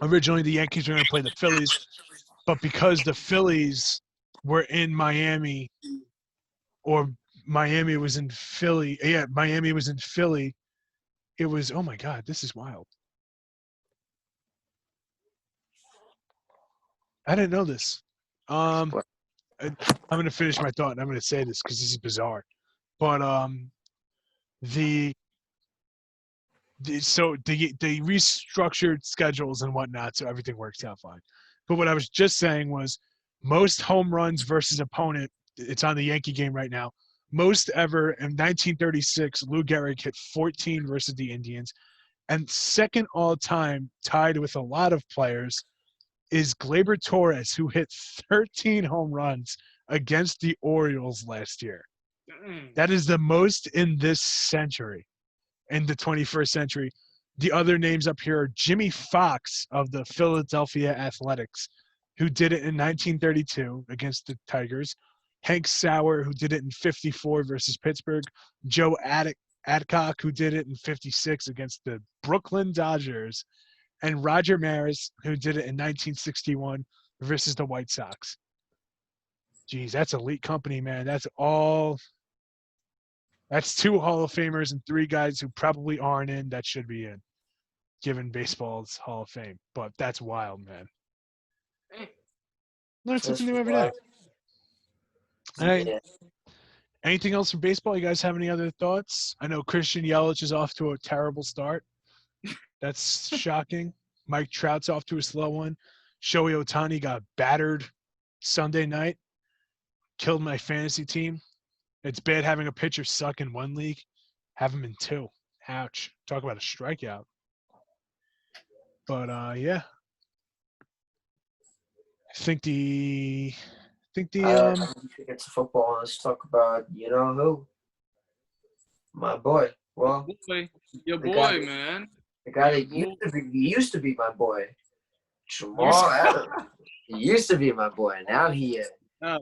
originally the Yankees were going to play the Phillies, but because the Phillies were in Miami, or Miami was in Philly, Miami was in Philly. It was, oh my God, this is wild. I didn't know this. I'm going to finish my thought, and I'm going to say this because this is bizarre. But the restructured schedules and whatnot, so everything works out fine. But what I was just saying was most home runs versus opponent, it's on the Yankee game right now, most ever in 1936, Lou Gehrig hit 14 versus the Indians. And second all-time, tied with a lot of players, is Gleyber Torres, who hit 13 home runs against the Orioles last year. That is the most in this century, in the 21st century. The other names up here are Jimmy Fox of the Philadelphia Athletics, who did it in 1932 against the Tigers. Hank Sauer, who did it in 54 versus Pittsburgh. Joe Adcock, who did it in 56 against the Brooklyn Dodgers. And Roger Maris, who did it in 1961 versus the White Sox. Geez, that's elite company, man. That's 2 Hall of Famers and 3 guys who probably aren't in that should be in, given baseball's Hall of Fame. But that's wild, man. Learn something new every day. Hey, anything else from baseball? You guys have any other thoughts? I know Christian Yelich is off to a terrible start. That's shocking. Mike Trout's off to a slow one. Shohei Ohtani got battered Sunday night. Killed my fantasy team. It's bad having a pitcher suck in one league. Have him in 2. Ouch. Talk about a strikeout. But yeah. I think the It's football. Let's talk about you know who, my boy. Well, Your the guy, boy, man. the guy Your that boy. used to be my boy, Jamal Adams. He used to be my boy. Now he Oh,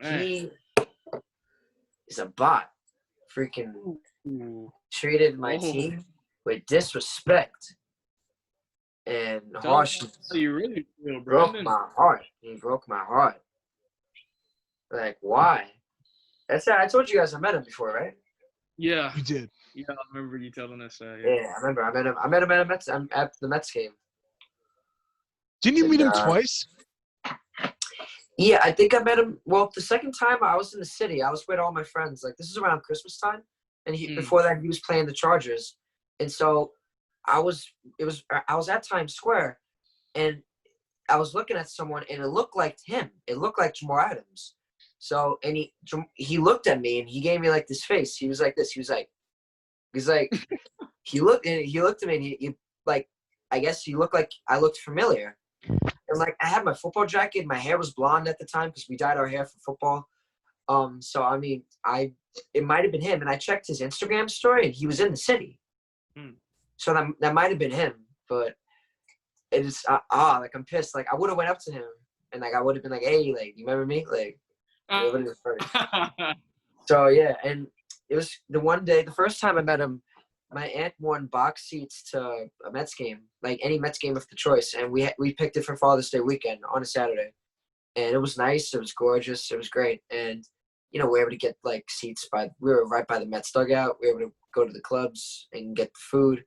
man. he is a bot. Freaking Ooh. treated my Oh. team with disrespect and Tell me harshness. how you really feel, Broke Brandon. my heart. He broke my heart. Like, why? I told you guys I met him before, right? Yeah. you did. Yeah, I remember you telling us that. Yeah, I remember. I met him at the Mets game. Didn't you meet him And, twice? Yeah, I think I met him. Well, the second time I was in the city, I was with all my friends. Like, this is around Christmas time, and before that he was playing the Chargers, and so I was at Times Square, and I was looking at someone, and it looked like him. It looked like Jamal Adams. So, and he looked at me, and he gave me like this face. He was like this. He was like, he looked at me, and he like, I guess he looked like I looked familiar. And like I had my football jacket, my hair was blonde at the time because we dyed our hair for football. So I mean, it might have been him, and I checked his Instagram story, and he was in the city. So that might have been him, but it is like I'm pissed. Like I would have went up to him, and like I would have been like, "Hey, like you remember me?" Like it would have been funny. So yeah, and it was the first time I met him. My aunt won box seats to a Mets game, like any Mets game of the choice, and we picked it for Father's Day weekend on a Saturday, and it was nice. It was gorgeous. It was great, and we were able to get like seats we were right by the Mets dugout. We were able to go to the clubs and get the food,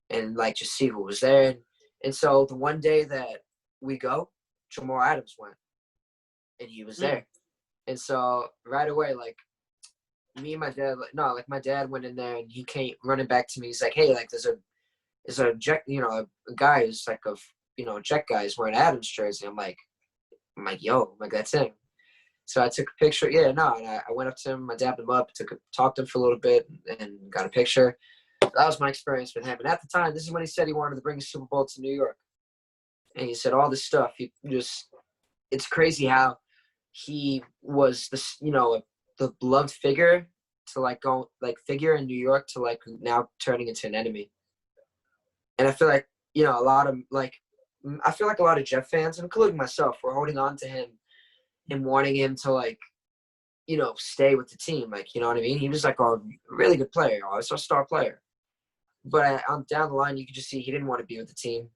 and like just see who was there. And so the one day that we go, Jamal Adams went, and he was there, and so right away, like. Me and my dad, my dad went in there and he came running back to me. He's like, "Hey, like, there's a jet, a guy who's like a jet guy is wearing Adams jersey." I'm like, yo, that's him. So I took a picture. Yeah, no, and I went up to him, I dabbed him up, talked to him for a little bit, and got a picture. That was my experience with him. And at the time, this is when he said he wanted to bring a Super Bowl to New York, and he said all this stuff. It's crazy how he was the beloved figure to figure in New York to like now turning into an enemy. And I feel like, a lot of Jet fans, including myself, were holding on to him and wanting him to stay with the team. Like, you know what I mean? He was like a really good player, also a star player. But down the line, you could just see he didn't want to be with the team.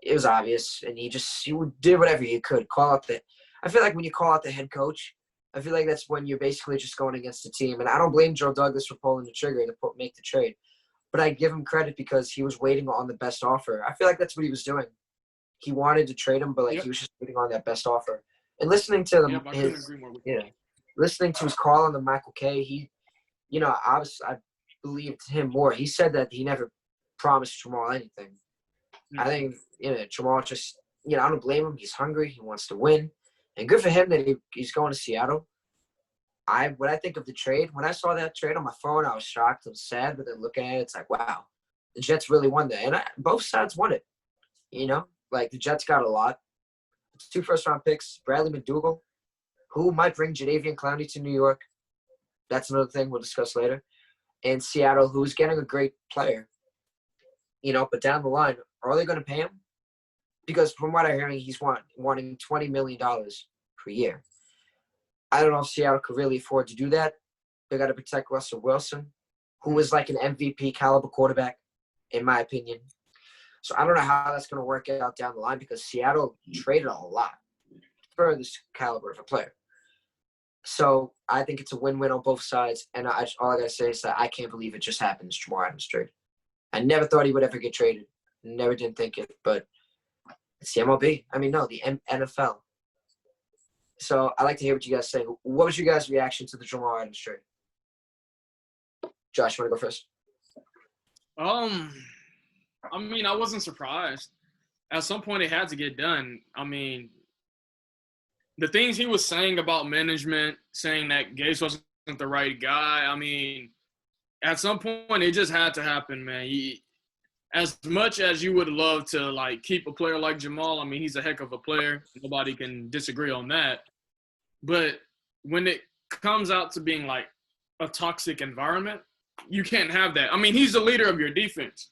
It was obvious. And he did whatever he could. I feel like when you call out the head coach, I feel like that's when you're basically just going against the team. And I don't blame Joe Douglas for pulling the trigger to make the trade. But I give him credit because he was waiting on the best offer. I feel like that's what he was doing. He wanted to trade him, but he was just waiting on that best offer. And listening to listening to his call on the Michael Kay, I believed him more. He said that he never promised Jamal anything. I think Jamal just I don't blame him. He's hungry. He wants to win. And good for him that he's going to Seattle. When I think of the trade, when I saw that trade on my phone, I was shocked. I was sad, but then looking at it, it's like, wow, the Jets really won that. And both sides won it. Like the Jets got a lot. 2 first-round picks, Bradley McDougall, who might bring Jadeveon Clowney to New York. That's another thing we'll discuss later. And Seattle, who's getting a great player. But down the line, are they going to pay him? Because from what I'm hearing, he's wanting $20 million per year. I don't know if Seattle could really afford to do that. They got to protect Russell Wilson, who is like an MVP caliber quarterback, in my opinion. So I don't know how that's going to work out down the line because Seattle traded a lot for this caliber of a player. So I think it's a win-win on both sides. And all I got to say is that I can't believe it just happened, this Jamal Adams trade. I never thought he would ever get traded. Never didn't think it, but it's the MLB. I mean, no, the NFL. So I'd like to hear what you guys say. What was your guys' reaction to the Jamal Adams trade? Josh, you want to go first? I mean, I wasn't surprised. At some point, it had to get done. I mean, the things he was saying about management, saying that Gase wasn't the right guy, I mean, at some point, it just had to happen, man. As much as you would love to, like, keep a player like Jamal, I mean, he's a heck of a player. Nobody can disagree on that. But when it comes out to being, like, a toxic environment, you can't have that. I mean, he's the leader of your defense,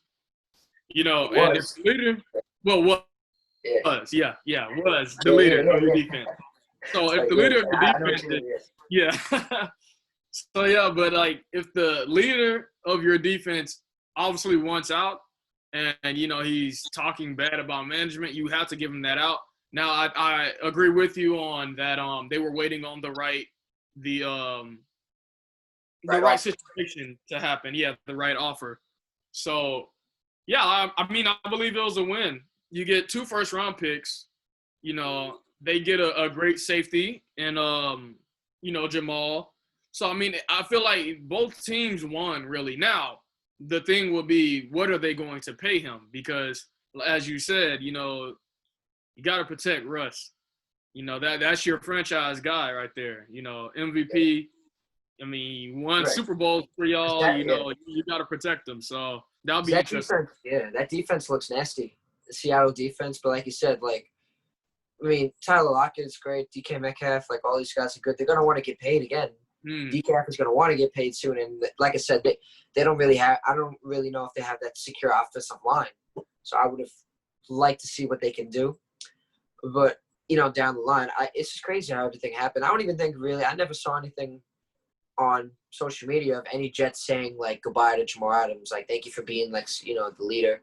you know, and if the leader – well, was the leader of your defense. So if the leader of the defense – So, yeah, but, like, if the leader of your defense obviously wants out and you know, he's talking bad about management, you have to give him that out. Now, I agree with you on that they were waiting on the right situation to happen. Yeah, the right offer. So, yeah, I mean, I believe it was a win. You get 2 first-round picks. You know, they get a great safety and, you know, Jamal. So, I mean, I feel like both teams won, really. Now, the thing will be, what are they going to pay him? Because, as you said, you know, you got to protect Russ. You know, that's your franchise guy right there. You know, MVP. I mean, won Super Bowls for y'all. You know, you got to protect them. So, that'll be interesting. That defense looks nasty. The Seattle defense. But like you said, like, I mean, Tyler Lockett's great. DK Metcalf, like, all these guys are good. They're going to want to get paid again. DK is going to want to get paid soon. And like I said, they don't really have – I don't really know if they have that secure offensive line. So I would have liked to see what they can do. But, you know, down the line, it's just crazy how everything happened. I don't even think really – I never saw anything on social media of any Jets saying, like, goodbye to Jamal Adams. Like, thank you for being, like, you know, the leader.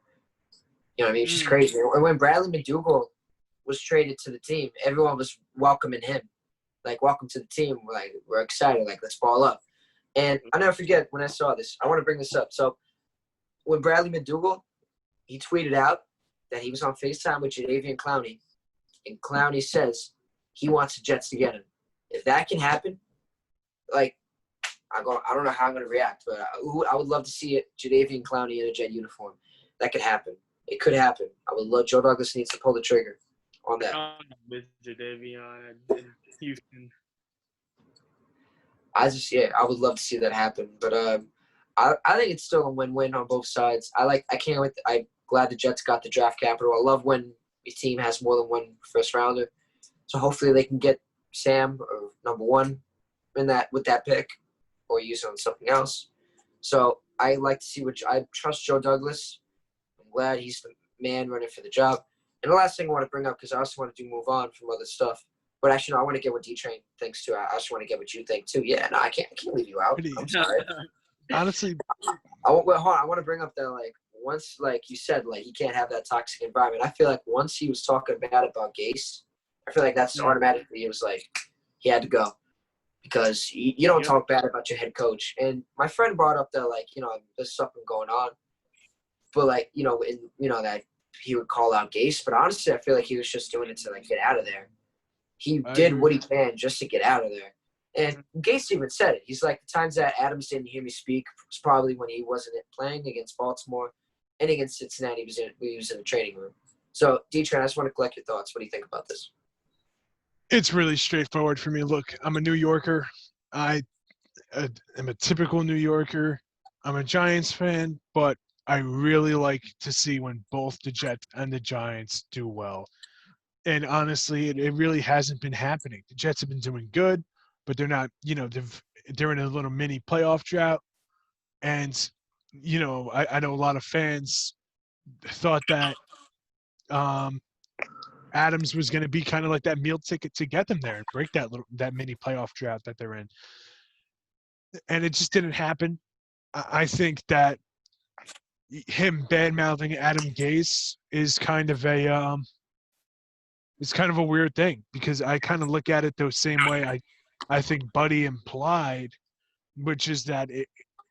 You know what I mean? It's just crazy. And when Bradley McDougald was traded to the team, everyone was welcoming him. Like, welcome to the team. We're excited. Like, let's ball up. And I'll never forget when I saw this. I want to bring this up. So, when Bradley McDougald, he tweeted out that he was on FaceTime with Jadeveon Clowney, and Clowney says he wants the Jets to get him. If that can happen, like, I don't know how I'm going to react, but I would love to see it, Jadeveon Clowney in a Jet uniform. That could happen. It could happen. I would love – Joe Douglas needs to pull the trigger on that. With Jadeveon in Houston. I would love to see that happen. But I think it's still a win-win on both sides. I'm glad the Jets got the draft capital. I love when your team has more than one first rounder. So hopefully they can get Sam or number 1 with that pick or use it on something else. So I like to see I trust Joe Douglas. I'm glad he's the man running for the job. And the last thing I want to bring up, because I also want to move on from other stuff. But actually, no, I want to get what D-Train thinks, too. I also want to get what you think, too. Yeah, no, I can't leave you out. I'm sorry. Honestly. Hold on. I want to bring up that, like, once, like you said, like, you can't have that toxic environment. I feel like once he was talking bad about Gase, I feel like that's automatically, it was like, he had to go. Because you don't talk bad about your head coach. And my friend brought up that, like, you know, there's something going on. But, like, you know, that he would call out Gase. But honestly, I feel like he was just doing it to, like, get out of there. He did what he can just to get out of there. And Gase even said it. He's like, the times that Adams didn't hear me speak was probably when he wasn't playing against Baltimore and against Cincinnati. He was in the training room. So, D-Train, I just want to collect your thoughts. What do you think about this? It's really straightforward for me. Look, I'm a New Yorker. I am a typical New Yorker. I'm a Giants fan, but I really like to see when both the Jets and the Giants do well. And honestly, it really hasn't been happening. The Jets have been doing good, but they're not, you know, they're in a little mini playoff drought. And, you know, I know a lot of fans thought that Adams was going to be kind of like that meal ticket to get them there and break that mini playoff drought that they're in. And it just didn't happen. I think that him bad-mouthing Adam Gase is kind of it's kind of a weird thing, because I kind of look at it the same way I think Buddy implied, which is that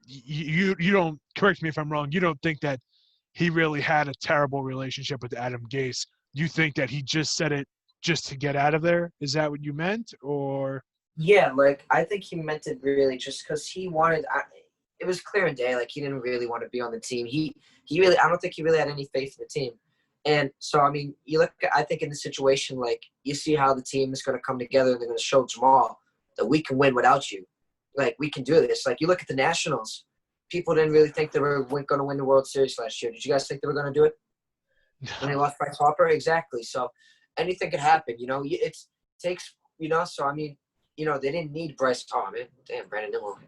you don't, correct me if I'm wrong, you don't think that he really had a terrible relationship with Adam Gase. You think that he just said it just to get out of there? Is that what you meant? Or yeah, like, I think he meant it really just because he wanted it was clear and day, like, he didn't really want to be on the team. He really, I don't think he really had any faith in the team. And so, I mean, I think in the situation, like, you see how the team is going to come together and they're going to show Jamal that we can win without you. Like, we can do this. Like, you look at the Nationals. people didn't really think they were going to win the World Series last year. Did you guys think they were going to do it when they lost Bryce Harper? Exactly. So anything could happen. It takes. So I mean, they didn't need Bryce. Oh man, damn, Brandon Nimmo.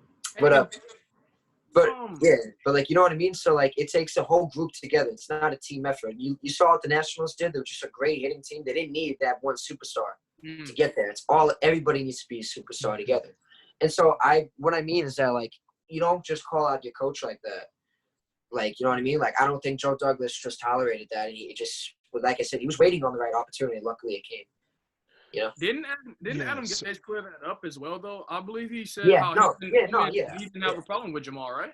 But yeah, but like, you know what I mean? So like, it takes a whole group together. It's not a team effort. You saw what the Nationals did. They were just a great hitting team. They didn't need that one superstar to get there. Everybody needs to be a superstar together. And so what I mean is that, like, you don't just call out your coach like that. Like, you know what I mean? Like, I don't think Joe Douglas just tolerated that. He just, like I said, he was waiting on the right opportunity. Luckily it came. Didn't Adam Gase clear that up as well, though? I believe he said he didn't have a problem with Jamal, right?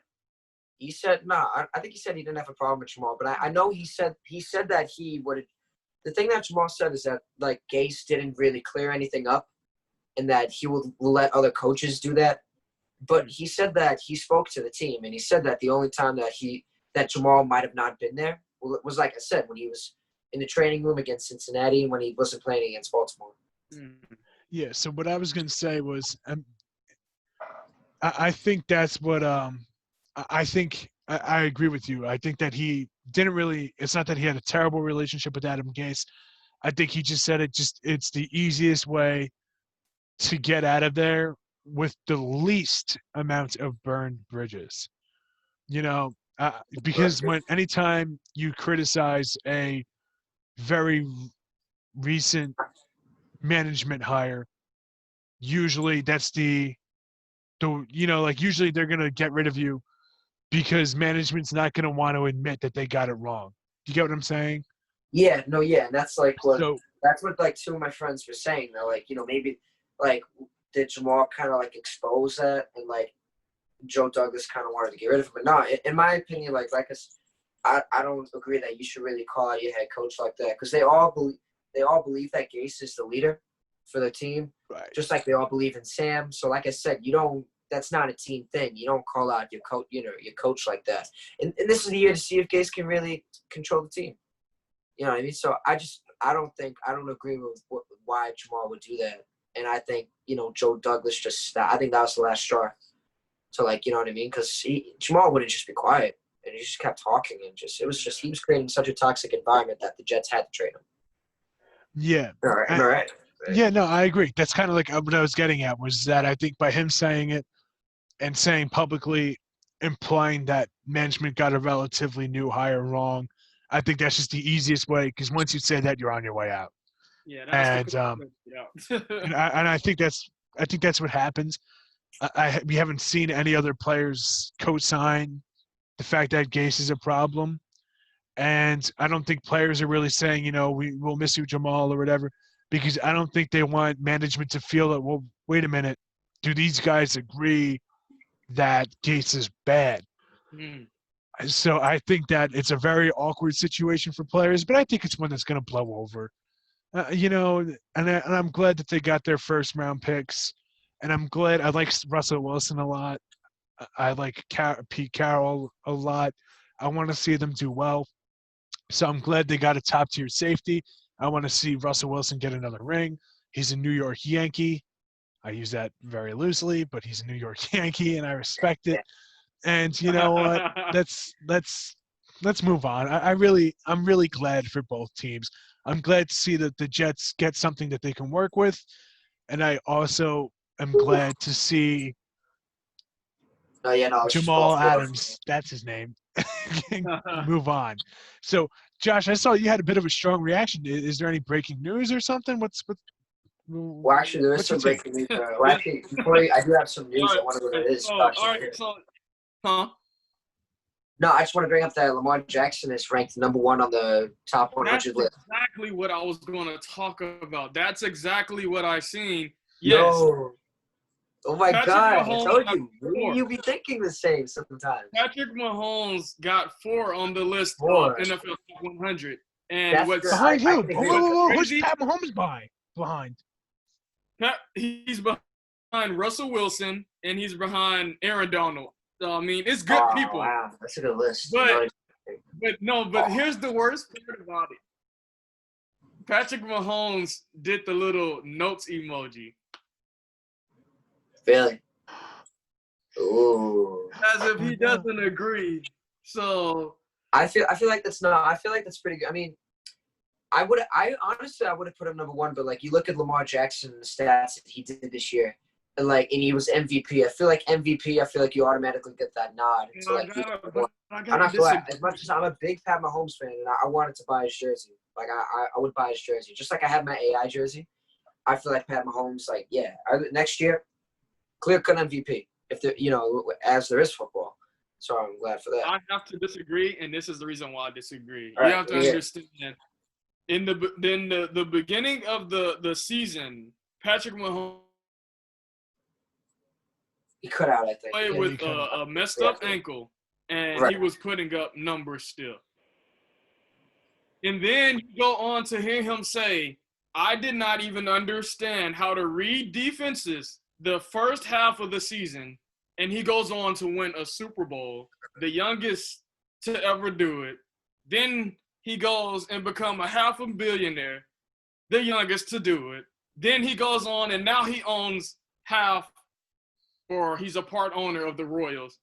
He said I think he said he didn't have a problem with Jamal, but I know he said that he would. The thing that Jamal said is that, like, Gase didn't really clear anything up, and that he will let other coaches do that. But he said that he spoke to the team, and he said that the only time that Jamal might have not been there was, like I said, when he was in the training room against Cincinnati and when he wasn't playing against Baltimore. Yeah, so what I was going to say was I think that's what I think I agree with you. I think that he didn't really – it's not that he had a terrible relationship with Adam Gase. I think he just said it's the easiest way to get out of there with the least amount of burned bridges. Because anytime you criticize a very recent management hire, usually that's usually they're going to get rid of you because management's not going to want to admit that they got it wrong. Do you get what I'm saying? Yeah, no, yeah. And that's like that's what like two of my friends were saying. They're like, maybe like did Jamal kind of like expose that, and like Joe Douglas kind of wanted to get rid of him. But no, in my opinion, I don't agree that you should really call out your head coach like that, because they all believe that Gase is the leader for the team, right? Just like they all believe in Sam. So like I said, that's not a team thing. You don't call out your coach, your coach like that. And this is the year to see if Gase can really control the team. You know what I mean? So I don't agree with why Jamal would do that. And I think, Joe Douglas I think that was the last straw. So, like, you know what I mean? Because Jamal wouldn't just be quiet, and he just kept talking, and he was creating such a toxic environment that the Jets had to trade him. Yeah. All right. Yeah, no, I agree. That's kind of like what I was getting at, was that I think by him saying it and saying publicly, implying that management got a relatively new hire wrong, I think that's just the easiest way, because once you say that, you're on your way out. Yeah, that's and I think that's what happens. We haven't seen any other players co-sign the fact that Gase is a problem, and I don't think players are really saying, we will miss you, Jamal, or whatever, because I don't think they want management to feel that, well, wait a minute, do these guys agree that Gase is bad? So I think that it's a very awkward situation for players, but I think it's one that's going to blow over. And I'm glad that they got their first round picks, and I'm glad. I like Russell Wilson a lot. I like Pete Carroll a lot. I want to see them do well. So I'm glad they got a top tier safety. I want to see Russell Wilson get another ring. He's a New York Yankee. I use that very loosely, but he's a New York Yankee, and I respect it. And you know what? Let's move on. I'm really glad for both teams. I'm glad to see that the Jets get something that they can work with, and I also am glad to see Jamal Adams, that's his name, move on. So, Josh, I saw you had a bit of a strong reaction. Is there any breaking news or something? Well, actually, there is some breaking news. Well, actually, I do have some news. I want to go to this. No, I just want to bring up that Lamar Jackson is ranked number 1 on the top 100 list. That's exactly what I was going to talk about. That's exactly what I seen. Yes. No. Oh, my God. Mahomes, I told you. You be thinking the same sometimes. Patrick Mahomes got 4 on the list of NFL Top 100. And what's behind who? Who's Pat Mahomes behind? He's behind Russell Wilson, and he's behind Aaron Donald. So, I mean, it's good people. Wow, that's a good list. But here's the worst part about it. Patrick Mahomes did the little notes emoji. Really? Ooh. As if he doesn't agree. So I feel like that's not. I feel like that's pretty good. I mean, I honestly would have put him number one, but like you look at Lamar Jackson and the stats that he did this year, and he was MVP. I feel like MVP. I feel like you automatically get that nod. To, like, I'm not glad. As much as I'm a big Pat Mahomes fan, and I wanted to buy his jersey. Like I would buy his jersey, just like I have my AI jersey. I feel like Pat Mahomes, like next year, clear-cut MVP. If there, as there is football. So I'm glad for that. I have to disagree, and this is the reason why I disagree. All you right, have to understand. In the beginning of the season, Patrick Mahomes he cut out, I think. played with a messed up ankle, and he was putting up numbers still. And then you go on to hear him say, I did not even understand how to read defenses the first half of the season, and he goes on to win a Super Bowl, the youngest to ever do it. Then he goes and become a $500 million, the youngest to do it. Then he goes on, and now he owns half, or he's a part owner of the Royals.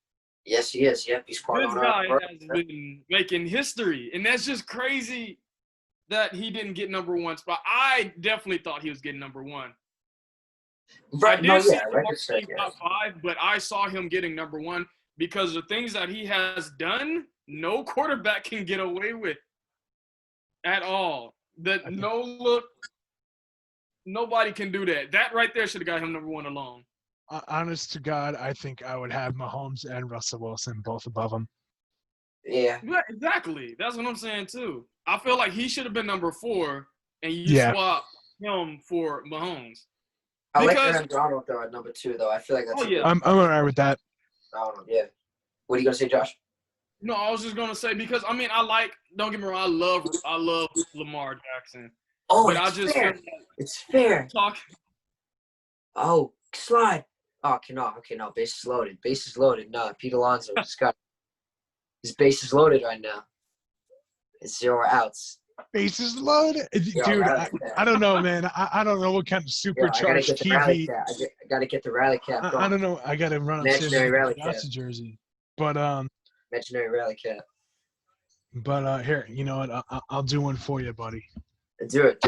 Yes, he is. Yep, he's part owner. This guy has been making history, and that's just crazy that he didn't get number one spot. I definitely thought he was getting number one. Right, I did see him top 5, but I saw him getting number one because the things that he has done, no quarterback can get away with at all. That no look, nobody can do that. That right there should have got him number one alone. Honest to God, I think I would have Mahomes and Russell Wilson both above him. Yeah. Exactly. That's what I'm saying, too. I feel like he should have been number 4, and you swap him for Mahomes. I like Aaron Donald, though, at number 2, though. I feel like that's I'm all right with that. Yeah. What are you going to say, Josh? No, I was just going to say, because, I mean, don't get me wrong, I love Lamar Jackson. Oh, but it's I just fair. It's fair. Oh, slide. Oh, okay, no. Bases loaded. No, Pete Alonso just got his bases loaded right now. It's 0 outs. Bases loaded? Dude, I don't know, man. I don't know what kind of supercharged TV. I got to get the rally cap. I don't know. I got to run upstairs Imaginary rally cap. cap. Jersey. But, Imaginary rally cap. But, here, you know what? I'll do one for you, buddy. Do it.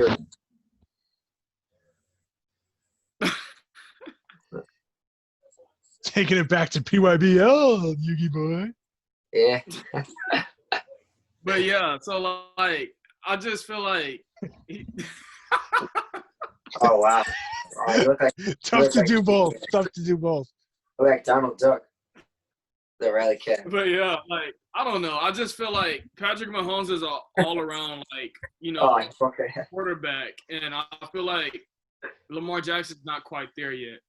Taking it back to PYBL, Yugi boy. Yeah. But yeah, so like I just feel like oh wow. Tough to do both. Look like Donald Duck. The rally cap. But yeah, like I don't know. I just feel like Patrick Mahomes is all around quarterback, and I feel like Lamar Jackson's not quite there yet.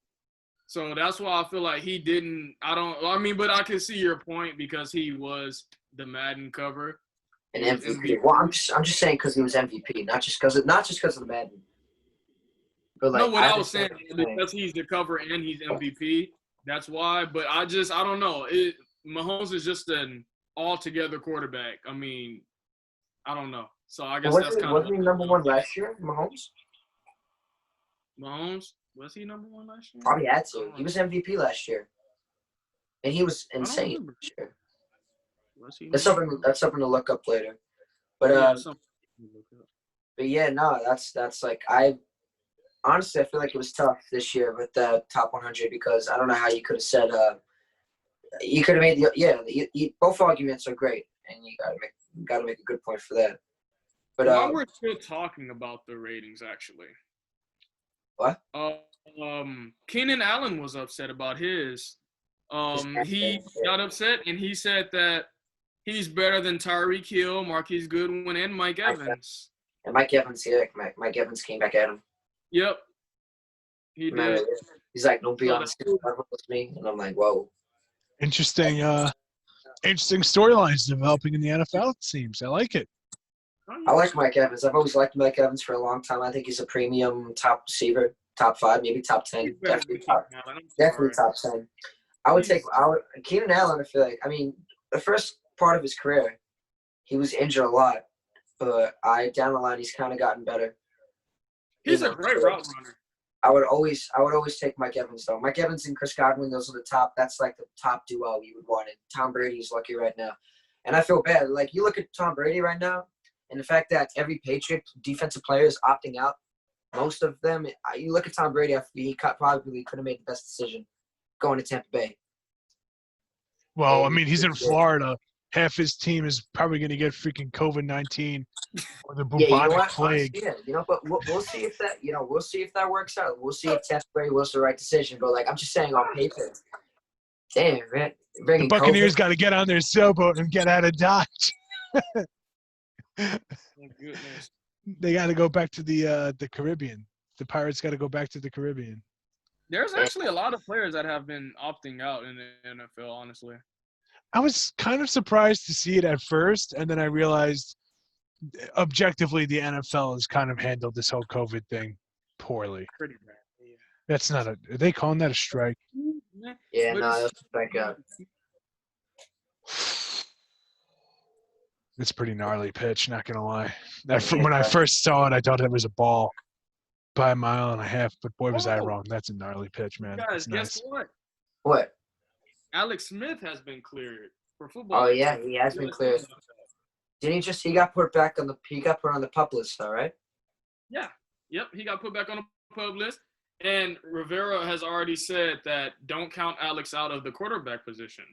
So that's why I feel like he didn't. But I can see your point because he was the Madden cover. And MVP. Well, I'm just saying because he was MVP, not just because of the Madden. But like, no, what I was saying because he's the cover and he's MVP. That's why. But I don't know. Mahomes is just an altogether quarterback. I mean, I don't know. So I guess that's kind of. Wasn't he number one last year, Mahomes? Mahomes. Was he number one last year? Probably had to. He was MVP last year, and he was insane last year. That's something to look up later. But yeah, no, that's like honestly I feel like it was tough this year with the top 100 because I don't know how you could have said you could have made both arguments are great and you gotta make a good point for that. But while we're still talking about the ratings, actually. What? Keenan Allen was upset about his. He got upset and he said that he's better than Tyreek Hill, Marquise Goodwin, and Mike Evans. And Mike Evans, Mike Evans came back at him. Yep. He did. He's like, don't be on the same level with me. And I'm like, whoa. Interesting storylines developing in the NFL, it seems. I like it. I like Mike Evans. I've always liked Mike Evans for a long time. I think he's a premium top receiver, top 5, maybe top 10. Definitely top 10. Keenan Allen, I feel like, the first part of his career, he was injured a lot, but down the line, he's kind of gotten better. He's a great route runner. I would always take Mike Evans though. Mike Evans and Chris Godwin, those are the top. That's like the top duo you would want. And Tom Brady's lucky right now, and I feel bad. Like you look at Tom Brady right now, and the fact that every Patriot defensive player is opting out. Most of them, you look at Tom Brady. He probably could have made the best decision going to Tampa Bay. Well, I mean, he's in Florida. Half his team is probably going to get freaking COVID-19 or the bubonic plague. Yeah, but we'll see if that, we'll see if that works out. We'll see if Tampa Bay was the right decision. But like, I'm just saying on paper, damn, man, the Buccaneers got to get on their sailboat and get out of Dodge. Oh, goodness. They got to go back to the Caribbean. The Pirates got to go back to the Caribbean. There's actually a lot of players that have been opting out in the NFL, honestly. I was kind of surprised to see it at first, and then I realized objectively the NFL has kind of handled this whole COVID thing poorly. Pretty bad. Yeah. That's not are they calling that a strike? Yeah, no, that's a strikeout. It's a pretty gnarly pitch, not going to lie. When I first saw it, I thought it was a ball by 1.5 miles, but boy, was I wrong. That's a gnarly pitch, man. Guys, guess what? What? Alex Smith has been cleared for football. Oh yeah, he has been cleared. Didn't he got put on the PUP list though, right? Yeah. Yep, he got put back on the PUP list. And Rivera has already said that don't count Alex out of the quarterback position.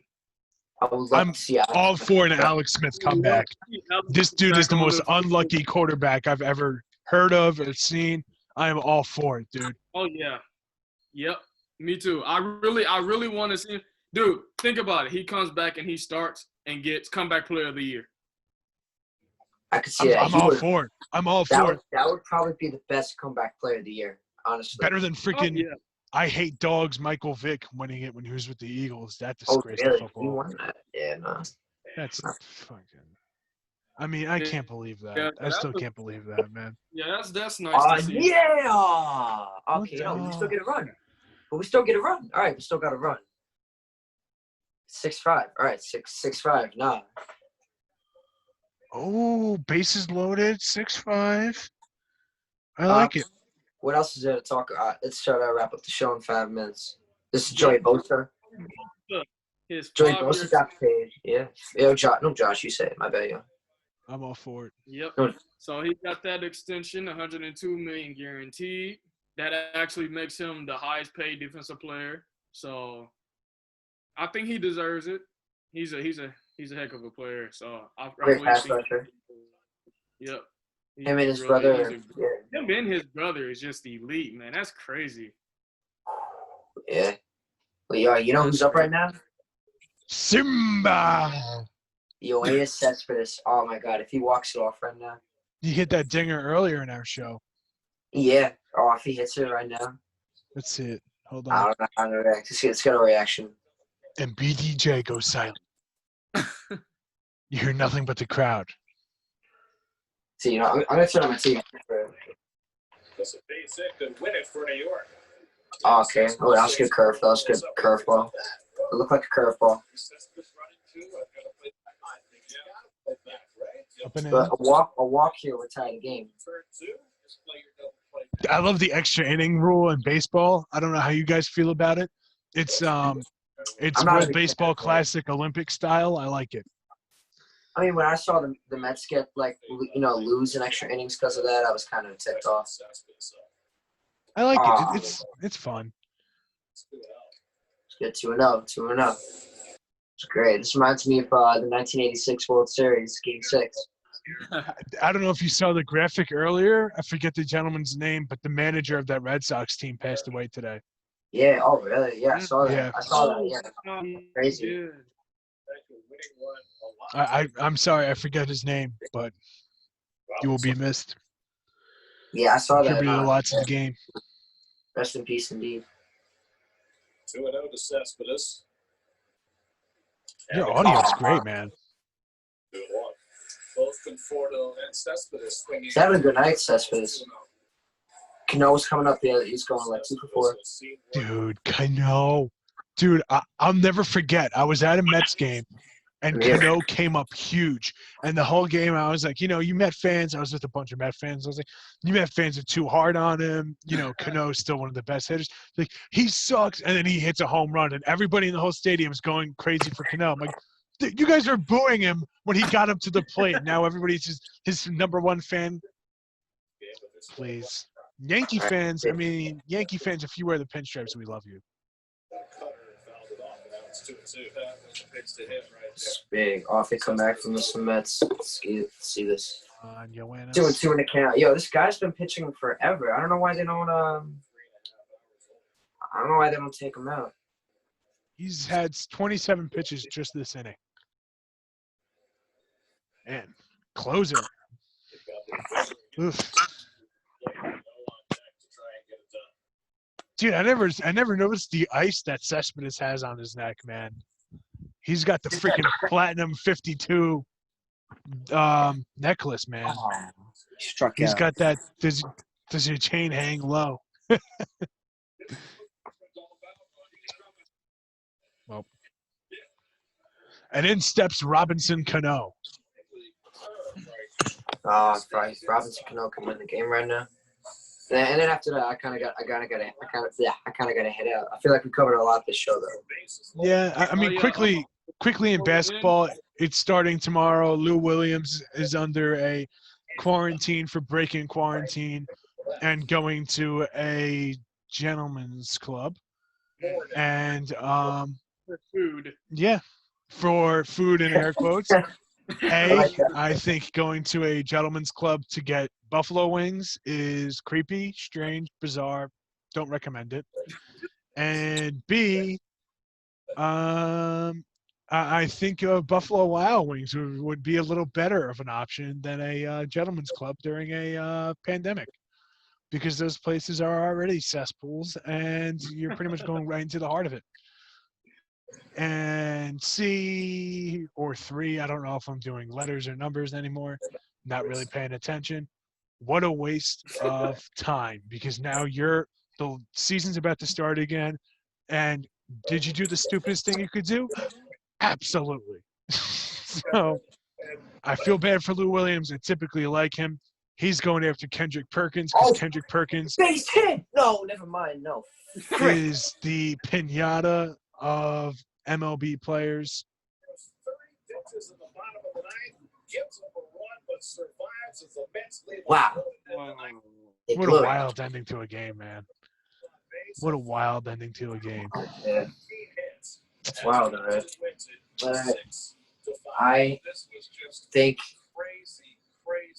I'm all for an Alex Smith comeback. This dude is the most unlucky quarterback I've ever heard of or seen. I am all for it, dude. Oh yeah. Yep. Me too. I really want to see him. Dude, think about it. He comes back and he starts and gets comeback player of the year. I could see that. I'm all for it. I'm all for it. That would probably be the best comeback player of the year, honestly. Better than freaking I hate dogs Michael Vick winning it when he was with the Eagles. That Oh, disgraced really? football. He won that? Yeah, no. That's fucking. I mean, I can't believe that. Yeah, I still can't believe that, man. Yeah, that's nice to see. Yeah! Okay, no, we still get a run. But we still get a run. All right, we still got a run. 6-5. All right, 6-5. Nah. Oh, bases loaded, 6-5. I like it. What else is there to talk about? Let's try to wrap up the show in 5 minutes. This is Joey Bosa. Joey Bosa got paid. Yeah. Yo, Josh, you say it. My bad, yo. I'm all for it. Yep. So he got that extension, $102 million guaranteed. That actually makes him the highest paid defensive player. So I think he deserves it. He's a heck of a player. So Great pass rusher. Yep. Him and his brother. Him and his brother is just elite, man. That's crazy. Yeah. Well, you know who's up right now? Simba. Yo, he is set for this. Oh my God, if he walks it off right now. He hit that dinger earlier in our show. Yeah. Oh, if he hits it right now. Let's see it. Hold on. I don't know how to react. Let's get a reaction. And BDJ goes silent. You hear nothing but the crowd. See, I'm gonna turn on my TV. Oh, okay. Oh, that was a good curve. That was a good curveball. It looked like a curveball. But a walk here would tie the game. I love the extra inning rule in baseball. I don't know how you guys feel about it. It's World Baseball Classic Olympic style. I like it. I mean, when I saw the Mets get lose in extra innings because of that, I was kind of ticked off. I like it. It's fun. It's good 2-0. 2-0. It's great. This reminds me of the 1986 World Series, Game 6. I don't know if you saw the graphic earlier. I forget the gentleman's name, but the manager of that Red Sox team passed away today. Yeah. Oh, really? Yeah, I saw that. Yeah. I saw that. Yeah. Crazy. I'm sorry, I forget his name, but you will be missed. Yeah, I saw that. Contributed a lot to the game. Rest in peace, indeed. 2-0 to Cespedes. Your audio is great, man. 2-1. Both Conforto and Cespedes swinging. He's having a good night, Cespedes. Cano's coming up there. He's going like 2 for 4. Dude, Cano. Dude, I'll never forget. I was at a Mets game, And Yeah. Cano came up huge. And the whole game, I was like, you Met fans. I was with a bunch of Met fans. I was like, you Met fans are too hard on him. Cano's still one of the best hitters. Like, he sucks. And then he hits a home run. And everybody in the whole stadium is going crazy for Cano. I'm like, you guys are booing him when he got up to the plate. Now everybody's just his number one fan. Please. Yankee fans, if you wear the pinstripes, we love you. It's big. Off they come back from the Mets. Let's see this. Yoenis. 2-2 in the count. Yo, this guy's been pitching forever. I don't know why they don't. I don't know why they don't take him out. He's had 27 pitches just this inning. And closer. Oof. Dude, I never noticed the ice that Cespedes has on his neck, man. He's got the freaking platinum 52 necklace, man. He's got that. Does your chain hang low? Well, and in steps Robinson Cano. Robinson Cano can win the game right now. And then after that, I kind of got to head out. I feel like we covered a lot this show, though. Yeah, I mean, quickly in basketball, it's starting tomorrow. Lou Williams is under a quarantine for breaking quarantine and going to a gentleman's club. And for food. Yeah, for food in air quotes. I think going to a gentleman's club to get buffalo wings is creepy, strange, bizarre. Don't recommend it. And B, I think Buffalo Wild Wings would be a little better of an option than a gentleman's club during a pandemic, because those places are already cesspools, and you're pretty much going right into the heart of it. And C or 3, I don't know if I'm doing letters or numbers anymore, not really paying attention. What a waste of time, because now the season's about to start again. And did you do the stupidest thing you could do? Absolutely. So I feel bad for Lou Williams. I typically like him. He's going after Kendrick Perkins because Kendrick Perkins base hit. No, never mind. No. is the pinata of MLB players. Wow. What a wild ending to a game, man. What a wild ending to a game. Yeah. It's wild, right? But I think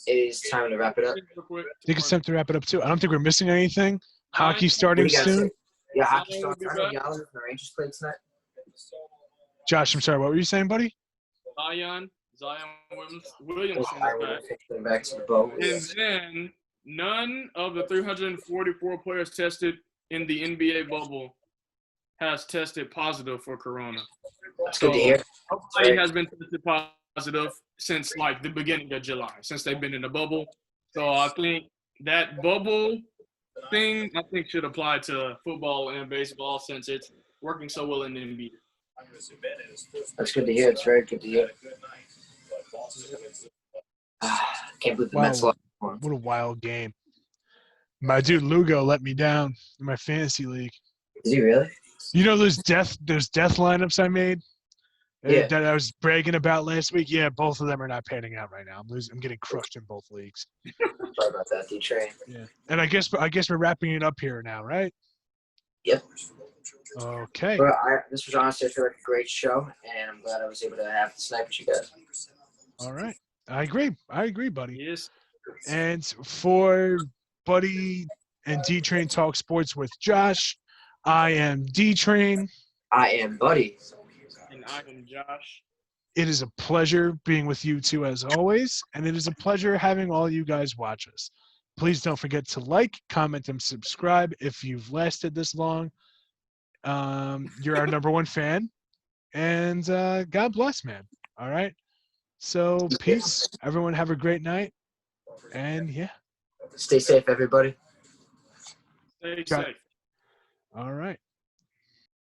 it is time to wrap it up. I think it's time to wrap it up, too. I don't think we're missing anything. Hockey starting soon. Yeah, hockey starting. I know Yellen and the Rangers played tonight. Josh, I'm sorry. What were you saying, buddy? Zion Williamson back to the boat. And then none of the 344 players tested in the NBA bubble has tested positive for corona. That's good to hear. Nobody has been tested positive since like the beginning of July, since they've been in the bubble. So I think that bubble thing should apply to football and baseball, since it's working so well in the NBA. That's good to hear. It's very good to hear. Can't believe the Mets lost. What a wild game. My dude Lugo let me down in my fantasy league. Did he really? You know those death lineups I made? Yeah. That I was bragging about last week? Yeah, both of them are not panning out right now. I'm getting crushed in both leagues. Sorry about that, D-Train. Yeah. And I guess we're wrapping it up here now, right? Yep. Okay. Well, this was honestly, I feel like a great show, and I'm glad I was able to have this night with you guys. All right. I agree, buddy. Yes. And for Buddy and D-Train Talk Sports with Josh, I am D-Train. I am Buddy. And I am Josh. It is a pleasure being with you two as always, and it is a pleasure having all you guys watch us. Please don't forget to like, comment, and subscribe if you've lasted this long. You're our number one fan, and God bless, man. All right. So peace. Everyone have a great night, and yeah. Stay safe, everybody. Stay safe. All right.